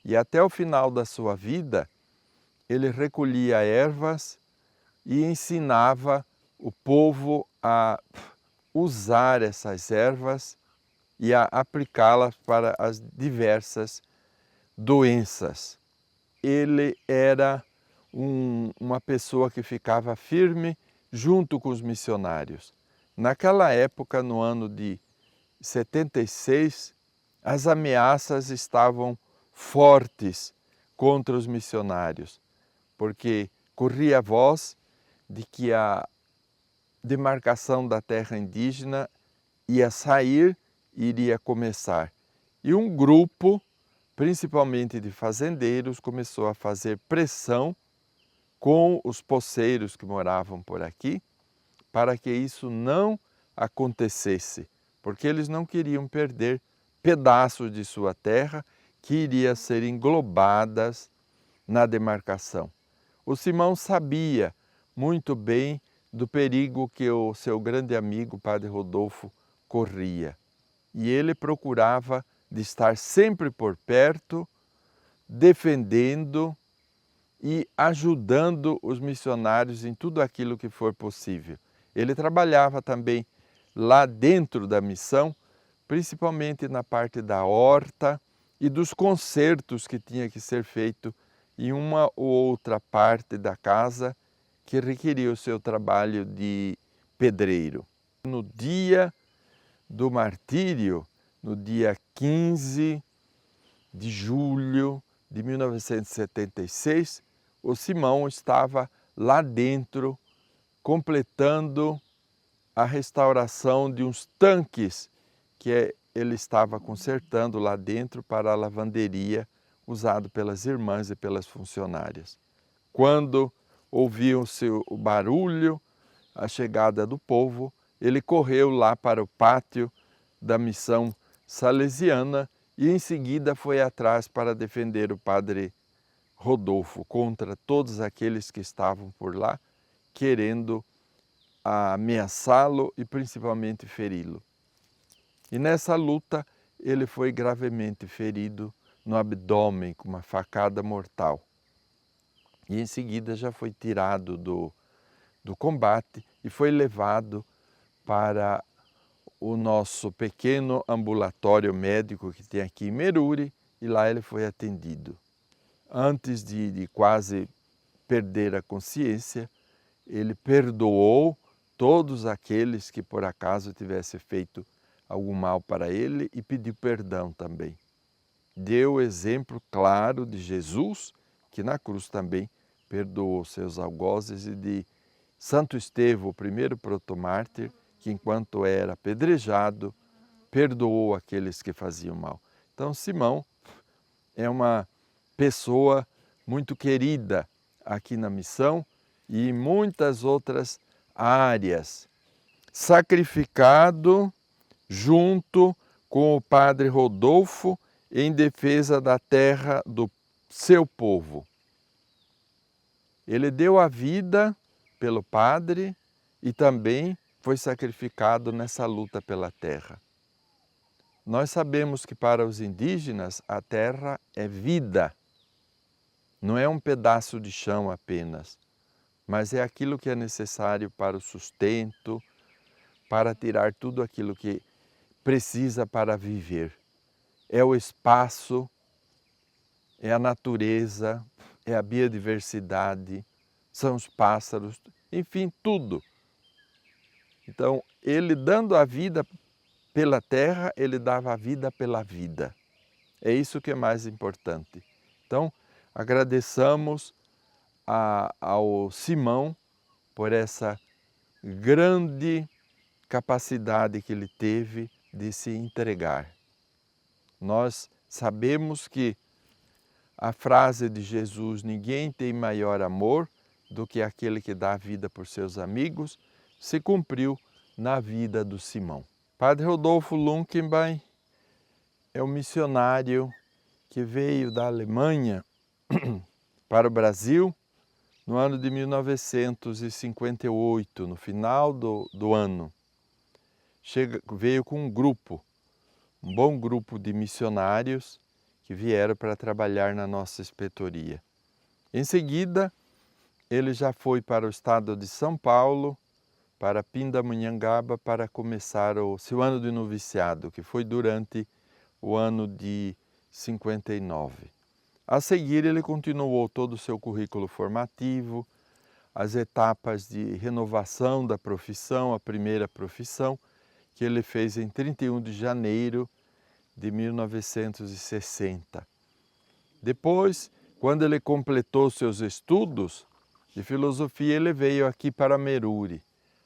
T: e até o final da sua vida, ele recolhia ervas e ensinava o povo a usar essas ervas e a aplicá-las para as diversas doenças. Ele era uma pessoa que ficava firme junto com os missionários. Naquela época, no ano de 76, as ameaças estavam fortes contra os missionários, porque corria a voz de que a demarcação da terra indígena ia sair e iria começar. E um grupo, principalmente de fazendeiros, começou a fazer pressão com os poceiros que moravam por aqui, para que isso não acontecesse, porque eles não queriam perder pedaços de sua terra que iriam ser englobadas na demarcação. O Simão sabia muito bem do perigo que o seu grande amigo, Padre Rodolfo, corria. E ele procurava de estar sempre por perto, defendendo e ajudando os missionários em tudo aquilo que for possível. Ele trabalhava também lá dentro da missão, principalmente na parte da horta e dos consertos que tinha que ser feito em uma ou outra parte da casa que requeria o seu trabalho de pedreiro. No dia do martírio, no dia 15 de julho de 1976, o Simão estava lá dentro completando a restauração de uns tanques que ele estava consertando lá dentro para a lavanderia usado pelas irmãs e pelas funcionárias. Quando ouviu-se o barulho, a chegada do povo, ele correu lá para o pátio da missão salesiana e em seguida foi atrás para defender o padre Rodolfo contra todos aqueles que estavam por lá, querendo ameaçá-lo e principalmente feri-lo. E nessa luta ele foi gravemente ferido no abdômen com uma facada mortal. E em seguida já foi tirado do combate e foi levado para o nosso pequeno ambulatório médico que tem aqui em Meruri, e lá ele foi atendido. Antes de quase perder a consciência, ele perdoou todos aqueles que por acaso tivessem feito algum mal para ele e pediu perdão também. Deu o exemplo claro de Jesus, que na cruz também perdoou seus algozes, e de Santo Estevão, o primeiro protomártir, que enquanto era apedrejado, perdoou aqueles que faziam mal. Então Simão é uma pessoa muito querida aqui na missão e em muitas outras áreas. Sacrificado junto com o padre Rodolfo em defesa da terra do seu povo. Ele deu a vida pelo padre e também foi sacrificado nessa luta pela terra. Nós sabemos que para os indígenas a terra é vida, não é um pedaço de chão apenas, mas é aquilo que é necessário para o sustento, para tirar tudo aquilo que precisa para viver. É o espaço, é a natureza, é a biodiversidade, são os pássaros, enfim, tudo. Então, ele dando a vida pela terra, ele dava a vida pela vida. É isso que é mais importante. Então, agradeçamos ao Simão por essa grande capacidade que ele teve de se entregar. Nós sabemos que a frase de Jesus, ninguém tem maior amor do que aquele que dá a vida por seus amigos, se cumpriu na vida do Simão. Padre Rodolfo Lunkenbein é um missionário que veio da Alemanha para o Brasil no ano de 1958, no final do ano. Veio com um bom grupo de missionários que vieram para trabalhar na nossa inspetoria. Em seguida, ele já foi para o estado de São Paulo, para Pindamonhangaba, para começar o seu ano de noviciado, que foi durante o ano de 59. A seguir, ele continuou todo o seu currículo formativo, as etapas de renovação da profissão, a primeira profissão, que ele fez em 31 de janeiro de 1960. Depois, quando ele completou seus estudos de filosofia, ele veio aqui para Meruri.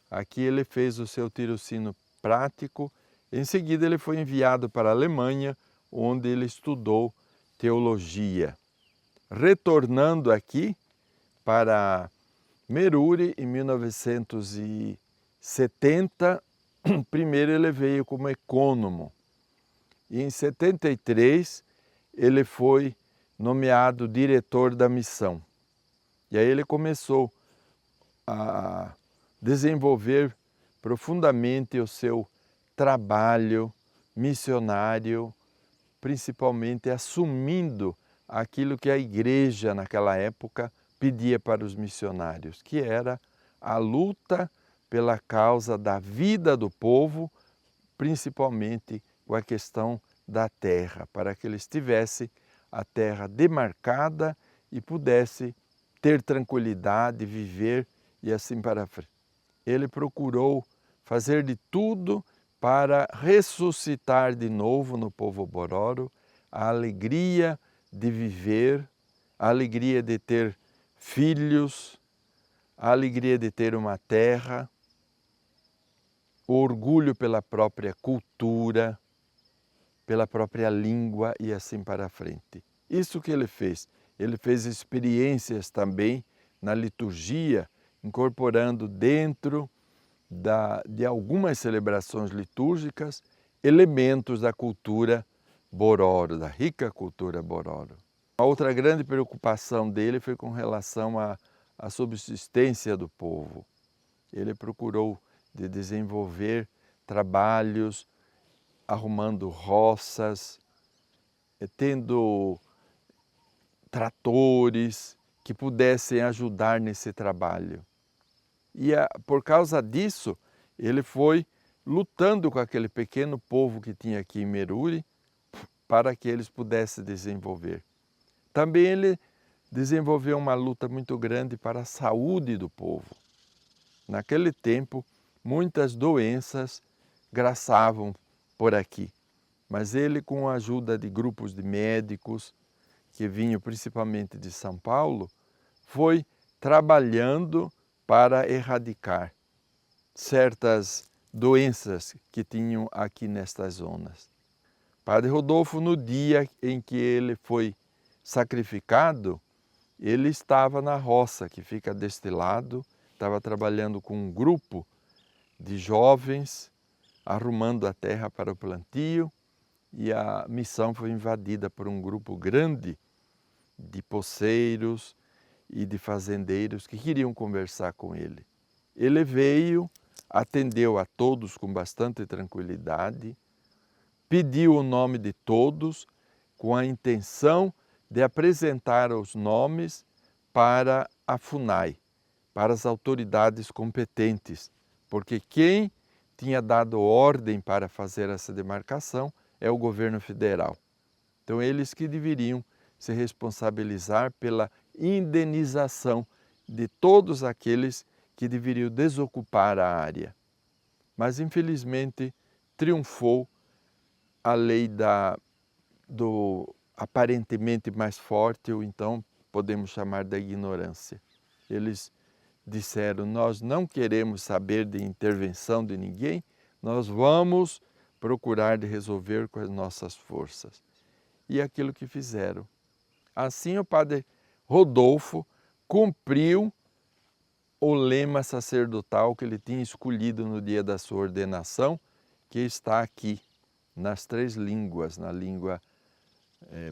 T: Aqui ele fez o seu tirocínio prático. Em seguida, ele foi enviado para a Alemanha, onde ele estudou teologia. Retornando aqui para Meruri em 1970, primeiro ele veio como ecônomo. E em 73 ele foi nomeado diretor da missão. E aí ele começou a desenvolver profundamente o seu trabalho missionário, principalmente assumindo aquilo que a igreja naquela época pedia para os missionários, que era a luta pela causa da vida do povo, principalmente com a questão da terra, para que eles tivessem a terra demarcada e pudesse ter tranquilidade, viver e assim para frente. Ele procurou fazer de tudo para ressuscitar de novo no povo Bororo a alegria de viver, a alegria de ter filhos, a alegria de ter uma terra, o orgulho pela própria cultura, pela própria língua e assim para frente. Isso que ele fez. Ele fez experiências também na liturgia, incorporando dentro de algumas celebrações litúrgicas elementos da cultura Bororo, da rica cultura Bororo. A outra grande preocupação dele foi com relação à subsistência do povo. Ele procurou desenvolver trabalhos, arrumando roças, tendo tratores que pudessem ajudar nesse trabalho. E por causa disso, ele foi lutando com aquele pequeno povo que tinha aqui em Meruri para que eles pudessem desenvolver. Também ele desenvolveu uma luta muito grande para a saúde do povo. Naquele tempo, muitas doenças graçavam por aqui, mas ele, com a ajuda de grupos de médicos que vinham principalmente de São Paulo, foi trabalhando para erradicar certas doenças que tinham aqui nestas zonas. Padre Rodolfo, no dia em que ele foi sacrificado, ele estava na roça que fica deste lado, estava trabalhando com um grupo de jovens, arrumando a terra para o plantio, e a missão foi invadida por um grupo grande de poceiros e de fazendeiros que queriam conversar com ele. Ele veio, atendeu a todos com bastante tranquilidade, pediu o nome de todos com a intenção de apresentar os nomes para a FUNAI, para as autoridades competentes, porque quem tinha dado ordem para fazer essa demarcação é o governo federal. Então, eles que deveriam se responsabilizar pela indenização de todos aqueles que deveriam desocupar a área. Mas, infelizmente, triunfou a lei do aparentemente mais forte, ou então podemos chamar da ignorância. Eles disseram: nós não queremos saber de intervenção de ninguém, nós vamos procurar de resolver com as nossas forças. E aquilo que fizeram. Assim, o padre Rodolfo cumpriu o lema sacerdotal que ele tinha escolhido no dia da sua ordenação, que está aqui, nas 3 línguas, na língua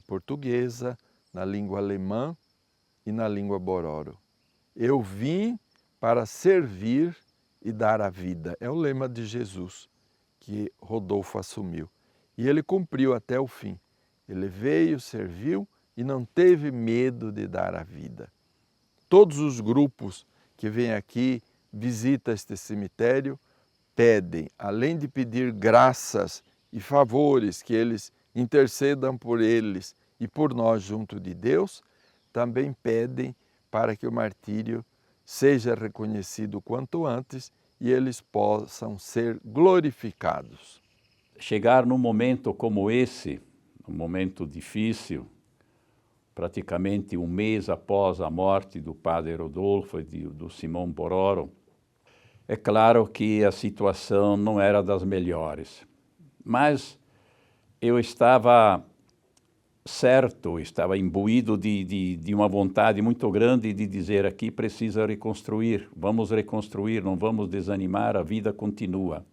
T: portuguesa, na língua alemã e na língua Bororo. Eu vim para servir e dar a vida. É o lema de Jesus que Rodolfo assumiu. E ele cumpriu até o fim. Ele veio, serviu e não teve medo de dar a vida. Todos os grupos que vêm aqui, visitam este cemitério, pedem, além de pedir graças e favores, que eles intercedam por eles e por nós junto de Deus, também pedem para que o martírio seja reconhecido quanto antes e eles possam ser glorificados.
U: Chegar num momento como esse, um momento difícil, praticamente um mês após a morte do padre Rodolfo e do Simão Bororo, é claro que a situação não era das melhores. Mas eu estava certo, estava imbuído de uma vontade muito grande de dizer: aqui precisa reconstruir, não vamos desanimar, a vida continua.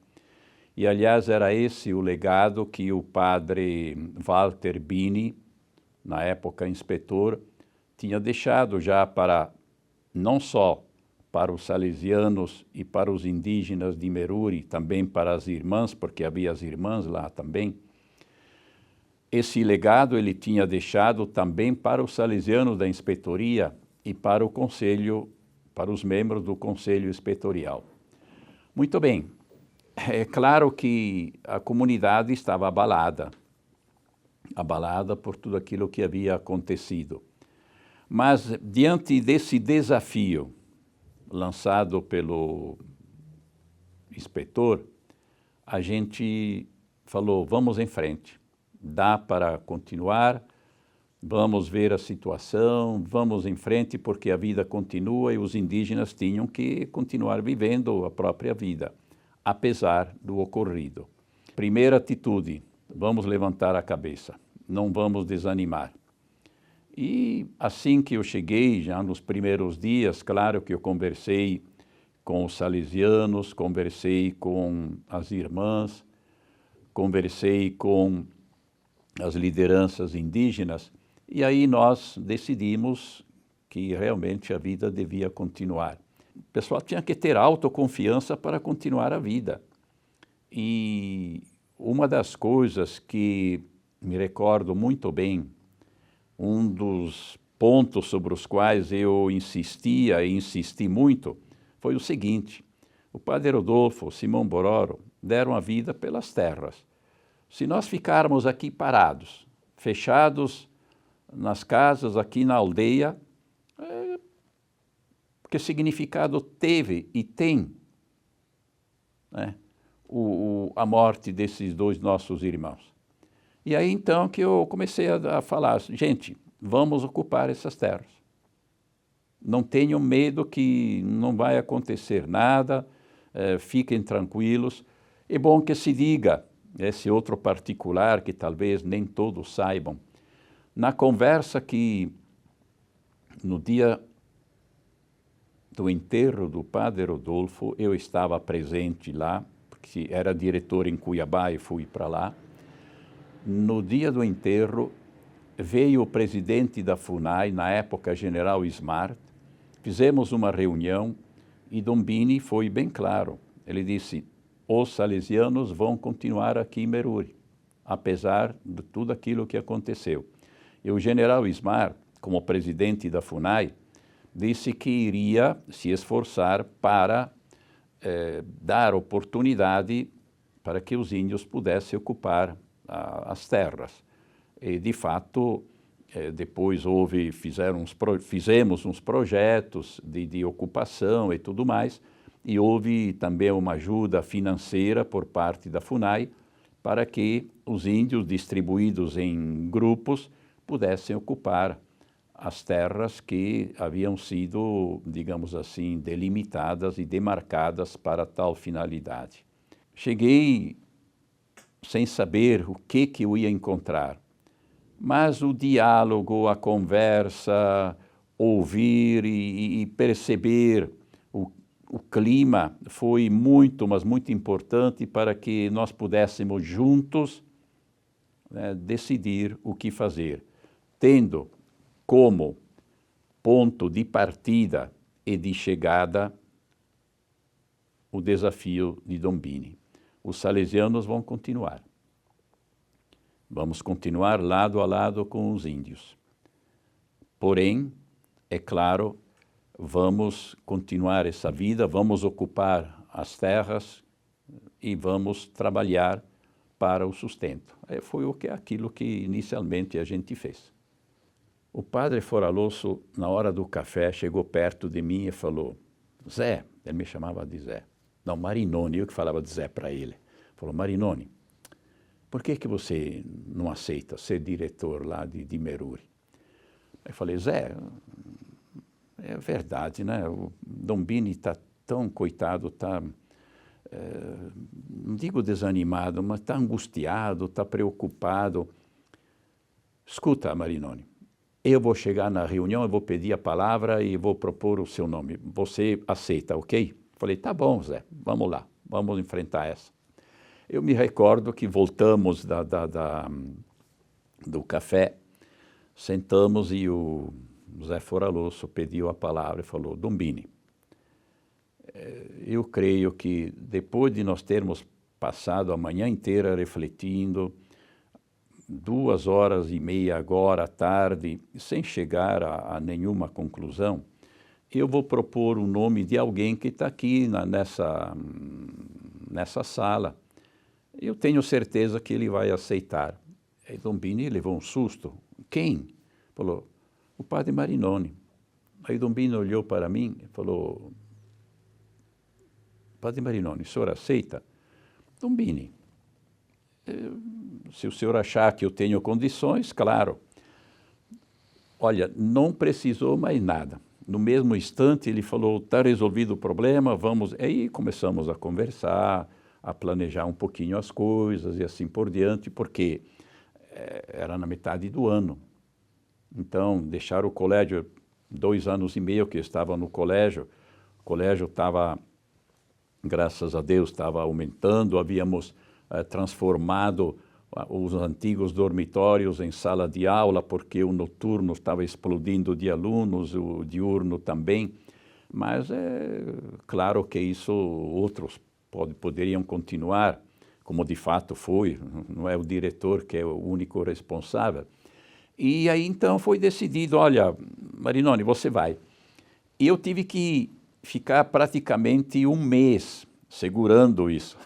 U: E, aliás, era esse o legado que o padre Walter Bini, na época inspetor, tinha deixado já para, não só para os salesianos e para os indígenas de Meruri, também para as irmãs, porque havia as irmãs lá também. Esse legado ele tinha deixado também para os salesianos da inspetoria e para o conselho, para os membros do conselho inspetorial. Muito bem, é claro que a comunidade estava abalada por tudo aquilo que havia acontecido. Mas, diante desse desafio lançado pelo inspetor, a gente falou, vamos em frente, dá para continuar, vamos ver a situação, vamos em frente porque a vida continua e os indígenas tinham que continuar vivendo a própria vida, apesar do ocorrido. Primeira atitude, vamos levantar a cabeça, não vamos desanimar. E assim que eu cheguei, já nos primeiros dias, claro que eu conversei com os salesianos, conversei com as irmãs, conversei com as lideranças indígenas, e aí nós decidimos que realmente a vida devia continuar. O pessoal tinha que ter autoconfiança para continuar a vida. E uma das coisas que me recordo muito bem, um dos pontos sobre os quais eu insistia e insisti muito, foi o seguinte: o padre Rodolfo, Simão Bororo, deram a vida pelas terras. Se nós ficarmos aqui parados, fechados nas casas, aqui na aldeia, que significado teve e tem, né, a morte desses dois nossos irmãos? E aí então que eu comecei a falar, gente, vamos ocupar essas terras. Não tenham medo que não vai acontecer nada, fiquem tranquilos. É bom que se diga, esse outro particular que talvez nem todos saibam, na conversa que no dia do enterro do padre Rodolfo, eu estava presente lá, porque era diretor em Cuiabá e fui para lá. No dia do enterro, veio o presidente da FUNAI, na época general Smart, fizemos uma reunião e Dom Bini foi bem claro. Ele disse, os salesianos vão continuar aqui em Meruri, apesar de tudo aquilo que aconteceu. E o general Smart, como presidente da FUNAI, disse que iria se esforçar para dar oportunidade para que os índios pudessem ocupar as terras. E, de fato, depois fizemos uns projetos de ocupação e tudo mais, e houve também uma ajuda financeira por parte da FUNAI para que os índios distribuídos em grupos pudessem ocupar as terras que haviam sido, digamos assim, delimitadas e demarcadas para tal finalidade. Cheguei sem saber o que eu ia encontrar, mas o diálogo, a conversa, ouvir e perceber o clima foi muito, mas muito importante para que nós pudéssemos juntos, né, decidir o que fazer, tendo como ponto de partida e de chegada o desafio de Dom Bini. Os salesianos vão continuar. Vamos continuar lado a lado com os índios. Porém, é claro, vamos continuar essa vida, vamos ocupar as terras e vamos trabalhar para o sustento. Foi aquilo que inicialmente a gente fez. O padre Foraloso, na hora do café, chegou perto de mim e falou, Zé, ele me chamava de Zé, não, Marinoni, eu que falava de Zé para ele. Falou, Marinoni, por que você não aceita ser diretor lá de Meruri? Eu falei, Zé, é verdade, né? O Dom Bini está tão coitado, está, não digo desanimado, mas está angustiado, está preocupado. Escuta, Marinoni, eu vou chegar na reunião, eu vou pedir a palavra e vou propor o seu nome. Você aceita, ok? Falei, tá bom, Zé, vamos lá, vamos enfrentar essa. Eu me recordo que voltamos do café, sentamos e o Zé Foraloso pediu a palavra e falou, Dom Bini, eu creio que depois de nós termos passado a manhã inteira refletindo, 2h30 agora à tarde, sem chegar a nenhuma conclusão, eu vou propor o nome de alguém que está aqui nessa sala. Eu tenho certeza que ele vai aceitar. Aí Dom Bini levou um susto. Quem? Falou, o padre Marinoni. Aí Dom Bini olhou para mim e falou, padre Marinoni, o senhor aceita? Dom Bini, se o senhor achar que eu tenho condições, claro. Olha, não precisou mais nada. No mesmo instante ele falou, está resolvido o problema, vamos... Aí começamos a conversar, a planejar um pouquinho as coisas e assim por diante, porque era na metade do ano. Então, deixar o colégio, 2 anos e meio que eu estava no colégio, o colégio estava, graças a Deus, estava aumentando, havíamos transformado os antigos dormitórios em sala de aula, porque o noturno estava explodindo de alunos, o diurno também, mas é claro que isso outros poderiam continuar, como de fato foi, não é o diretor que é o único responsável. E aí então foi decidido, olha, Marinoni, você vai. E eu tive que ficar praticamente 1 mês segurando isso.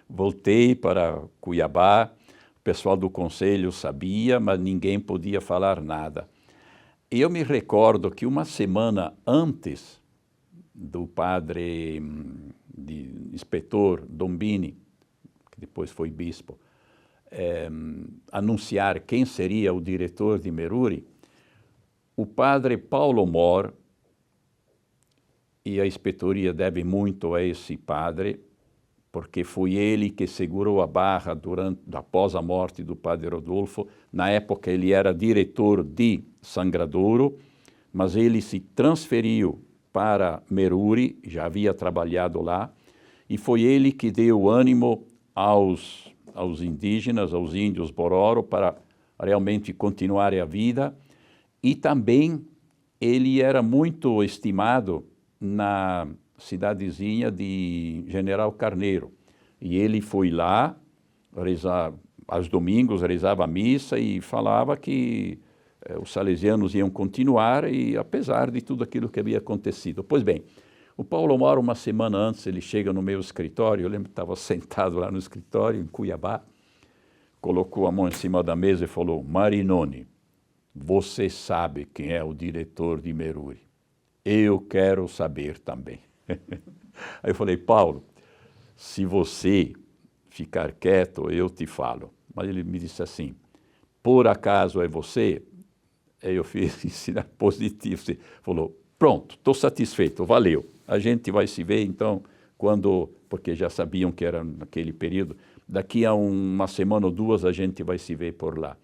U: Voltei para Cuiabá, o pessoal do conselho sabia, mas ninguém podia falar nada. E eu me recordo que 1 semana antes do padre inspetor Dom Bini, que depois foi bispo, anunciar quem seria o diretor de Meruri, o padre Paulo Mor, e a inspetoria deve muito a esse padre, porque foi ele que segurou a barra após a morte do padre Rodolfo. Na época ele era diretor de Sangradouro, mas ele se transferiu para Meruri, já havia trabalhado lá, e foi ele que deu ânimo aos indígenas, aos índios Bororo, para realmente continuarem a vida. E também ele era muito estimado na cidadezinha de General Carneiro. E ele foi lá, aos domingos rezava a missa e falava que os salesianos iam continuar, e apesar de tudo aquilo que havia acontecido. Pois bem, o Paulo Moro, 1 semana antes, ele chega no meu escritório, eu lembro que estava sentado lá no escritório, em Cuiabá, colocou a mão em cima da mesa e falou, Marinoni, você sabe quem é o diretor de Meruri? Eu quero saber também. Aí eu falei, Paulo, se você ficar quieto, eu te falo. Mas ele me disse assim, por acaso é você? Aí eu fiz ensinar positivo. Ele falou, pronto, estou satisfeito, valeu. A gente vai se ver, então, porque já sabiam que era naquele período, daqui a 1 semana ou 2 a gente vai se ver por lá.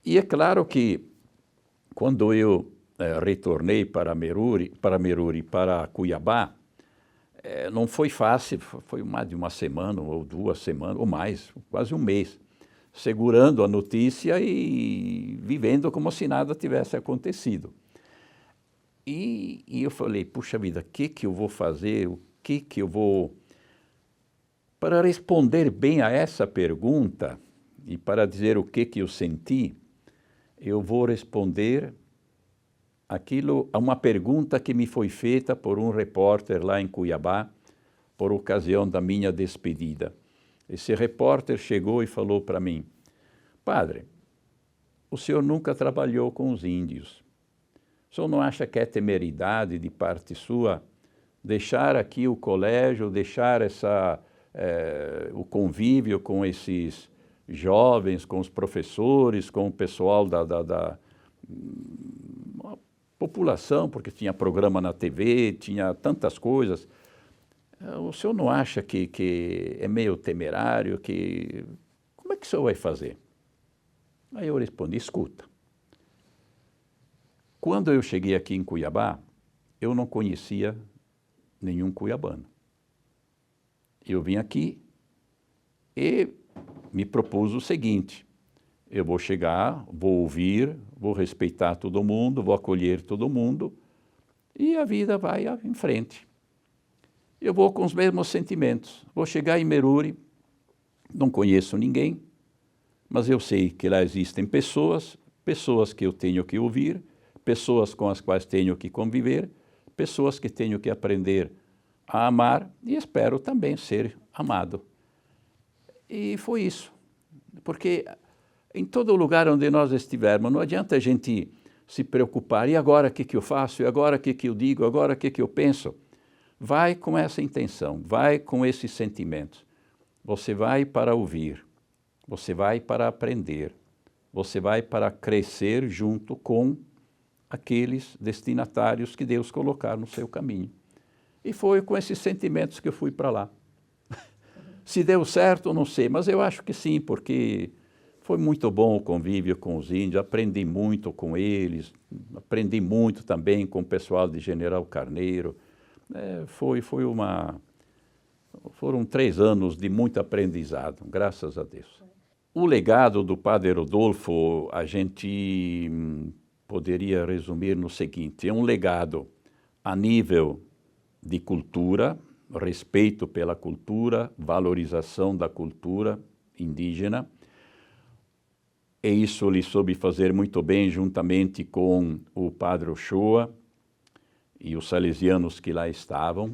U: E é claro que quando eu retornei para Meruri, para Cuiabá, não foi fácil, foi mais de 1 semana ou 2 semanas, ou mais, quase 1 mês, segurando a notícia e vivendo como se nada tivesse acontecido. E eu falei, puxa vida, o que eu vou fazer, o que eu vou... Para responder bem a essa pergunta e para dizer o que eu senti, eu vou responder a uma pergunta que me foi feita por um repórter lá em Cuiabá, por ocasião da minha despedida. Esse repórter chegou e falou para mim, padre, o senhor nunca trabalhou com os índios. O senhor não acha que é temeridade de parte sua deixar aqui o colégio, deixar o convívio com esses jovens, com os professores, com o pessoal da população, porque tinha programa na TV, tinha tantas coisas. O senhor não acha que é meio temerário? Como é que o senhor vai fazer? Aí eu respondi, escuta. Quando eu cheguei aqui em Cuiabá, eu não conhecia nenhum cuiabano. Eu vim aqui e me propus o seguinte, eu vou chegar, vou ouvir, vou respeitar todo mundo, vou acolher todo mundo e a vida vai em frente. Eu vou com os mesmos sentimentos. Vou chegar em Meruri, não conheço ninguém, mas eu sei que lá existem pessoas que eu tenho que ouvir, pessoas com as quais tenho que conviver, pessoas que tenho que aprender a amar e espero também ser amado. E foi isso, porque em todo lugar onde nós estivermos, não adianta a gente se preocupar, e agora o que eu faço, e agora o que eu digo, agora o que eu penso. Vai com essa intenção, vai com esses sentimentos. Você vai para ouvir, você vai para aprender, você vai para crescer junto com aqueles destinatários que Deus colocar no seu caminho. E foi com esses sentimentos que eu fui para lá. Se deu certo, não sei, mas eu acho que sim, porque foi muito bom o convívio com os índios, aprendi muito com eles, aprendi muito também com o pessoal de General Carneiro. Foram 3 anos de muito aprendizado, graças a Deus. O legado do Padre Rodolfo, a gente poderia resumir no seguinte: é um legado a nível de cultura, respeito pela cultura, valorização da cultura indígena. E isso ele soube fazer muito bem juntamente com o Padre Ochoa e os salesianos que lá estavam,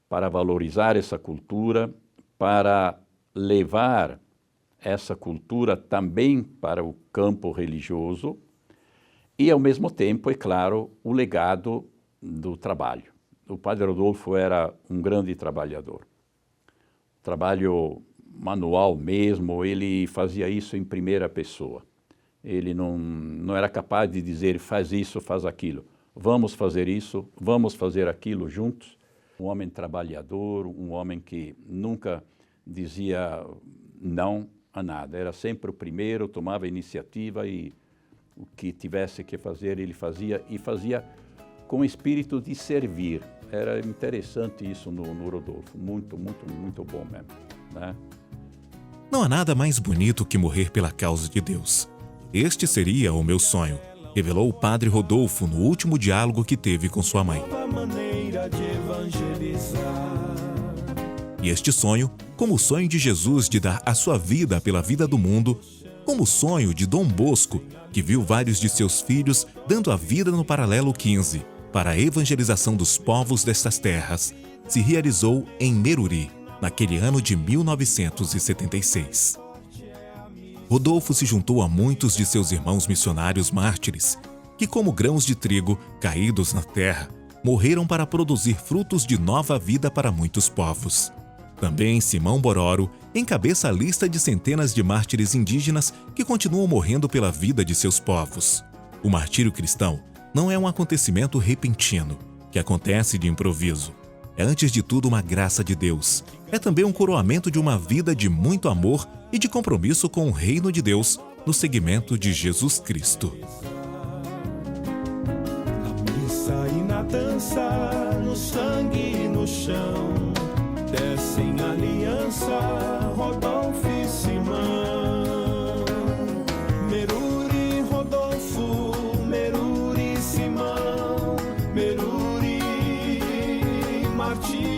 U: para valorizar essa cultura, para levar essa cultura também para o campo religioso e, ao mesmo tempo, é claro, o legado do trabalho. O Padre Rodolfo era um grande trabalhador. Trabalho manual mesmo, ele fazia isso em primeira pessoa. Ele não era capaz de dizer, faz isso, faz aquilo. Vamos fazer isso, vamos fazer aquilo juntos. Um homem trabalhador, um homem que nunca dizia não a nada. Era sempre o primeiro, tomava iniciativa e o que tivesse que fazer ele fazia, e fazia com espírito de servir. Era interessante isso no Rodolfo, muito, muito, muito bom mesmo, né?
A: Não há nada mais bonito que morrer pela causa de Deus. Este seria o meu sonho, revelou o Padre Rodolfo no último diálogo que teve com sua mãe. E este sonho, como o sonho de Jesus de dar a sua vida pela vida do mundo, como o sonho de Dom Bosco, que viu vários de seus filhos dando a vida no Paralelo 15 para a evangelização dos povos destas terras, se realizou em Meruri, naquele ano de 1976. Rodolfo se juntou a muitos de seus irmãos missionários mártires, que, como grãos de trigo caídos na terra, morreram para produzir frutos de nova vida para muitos povos. Também Simão Bororo encabeça a lista de centenas de mártires indígenas que continuam morrendo pela vida de seus povos. O martírio cristão não é um acontecimento repentino, que acontece de improviso. É antes de tudo uma graça de Deus. É também um coroamento de uma vida de muito amor e de compromisso com o reino de Deus no seguimento de Jesus Cristo.
B: Na missa e na dança, no sangue e no chão, descem aliança, Rodolfo e Simão. Meruri, Rodolfo, Meruri, Simão, Meruri, Martim.